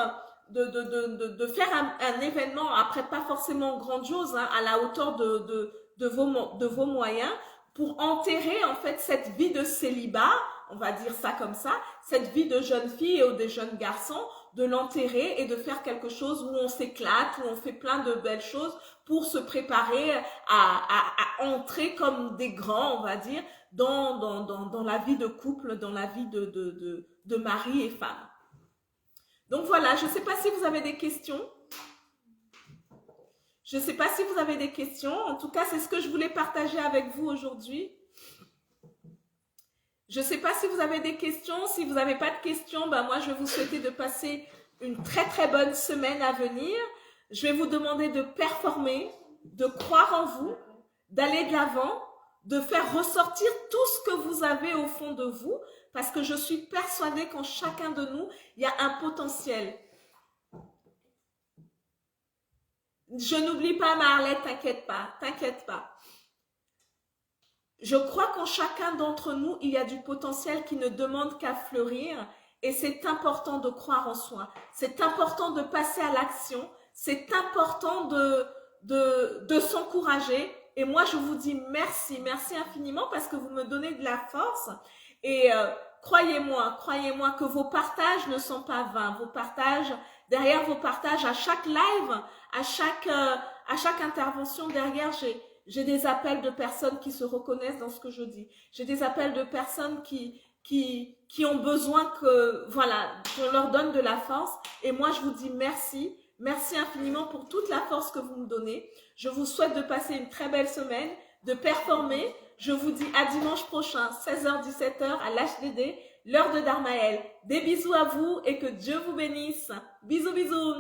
S1: de faire un événement, après pas forcément grandiose, hein, à la hauteur de vos moyens, pour enterrer en fait cette vie de célibat, on va dire ça comme ça, cette vie de jeune fille ou de jeunes garçons, de l'enterrer et de faire quelque chose où on s'éclate, où on fait plein de belles choses pour se préparer à entrer comme des grands, on va dire, dans la vie de couple, dans la vie de mari et femme. Donc voilà, je ne sais pas si vous avez des questions. Je ne sais pas si vous avez des questions. En tout cas, c'est ce que je voulais partager avec vous aujourd'hui. Je ne sais pas si vous avez des questions. Si vous n'avez pas de questions, ben moi, je vais vous souhaiter de passer une très, très bonne semaine à venir. Je vais vous demander de performer, de croire en vous, d'aller de l'avant, de faire ressortir tout ce que vous avez au fond de vous, parce que je suis persuadée qu'en chacun de nous, il y a un potentiel. Je n'oublie pas Marlette, t'inquiète pas. Je crois qu'en chacun d'entre nous, il y a du potentiel qui ne demande qu'à fleurir et c'est important de croire en soi. C'est important de passer à l'action. C'est important de s'encourager. Et moi, je vous dis merci infiniment parce que vous me donnez de la force. Et croyez-moi que vos partages ne sont pas vains. Derrière vos partages, à chaque live, à chaque intervention, derrière, j'ai des appels de personnes qui se reconnaissent dans ce que je dis. J'ai des appels de personnes qui ont besoin qu'on leur donne de la force. Et moi, je vous dis merci. Merci infiniment pour toute la force que vous me donnez. Je vous souhaite de passer une très belle semaine, de performer. Je vous dis à dimanche prochain, 16h-17h à l'HDD, l'heure de Darmaël. Des bisous à vous et que Dieu vous bénisse. Bisous, bisous.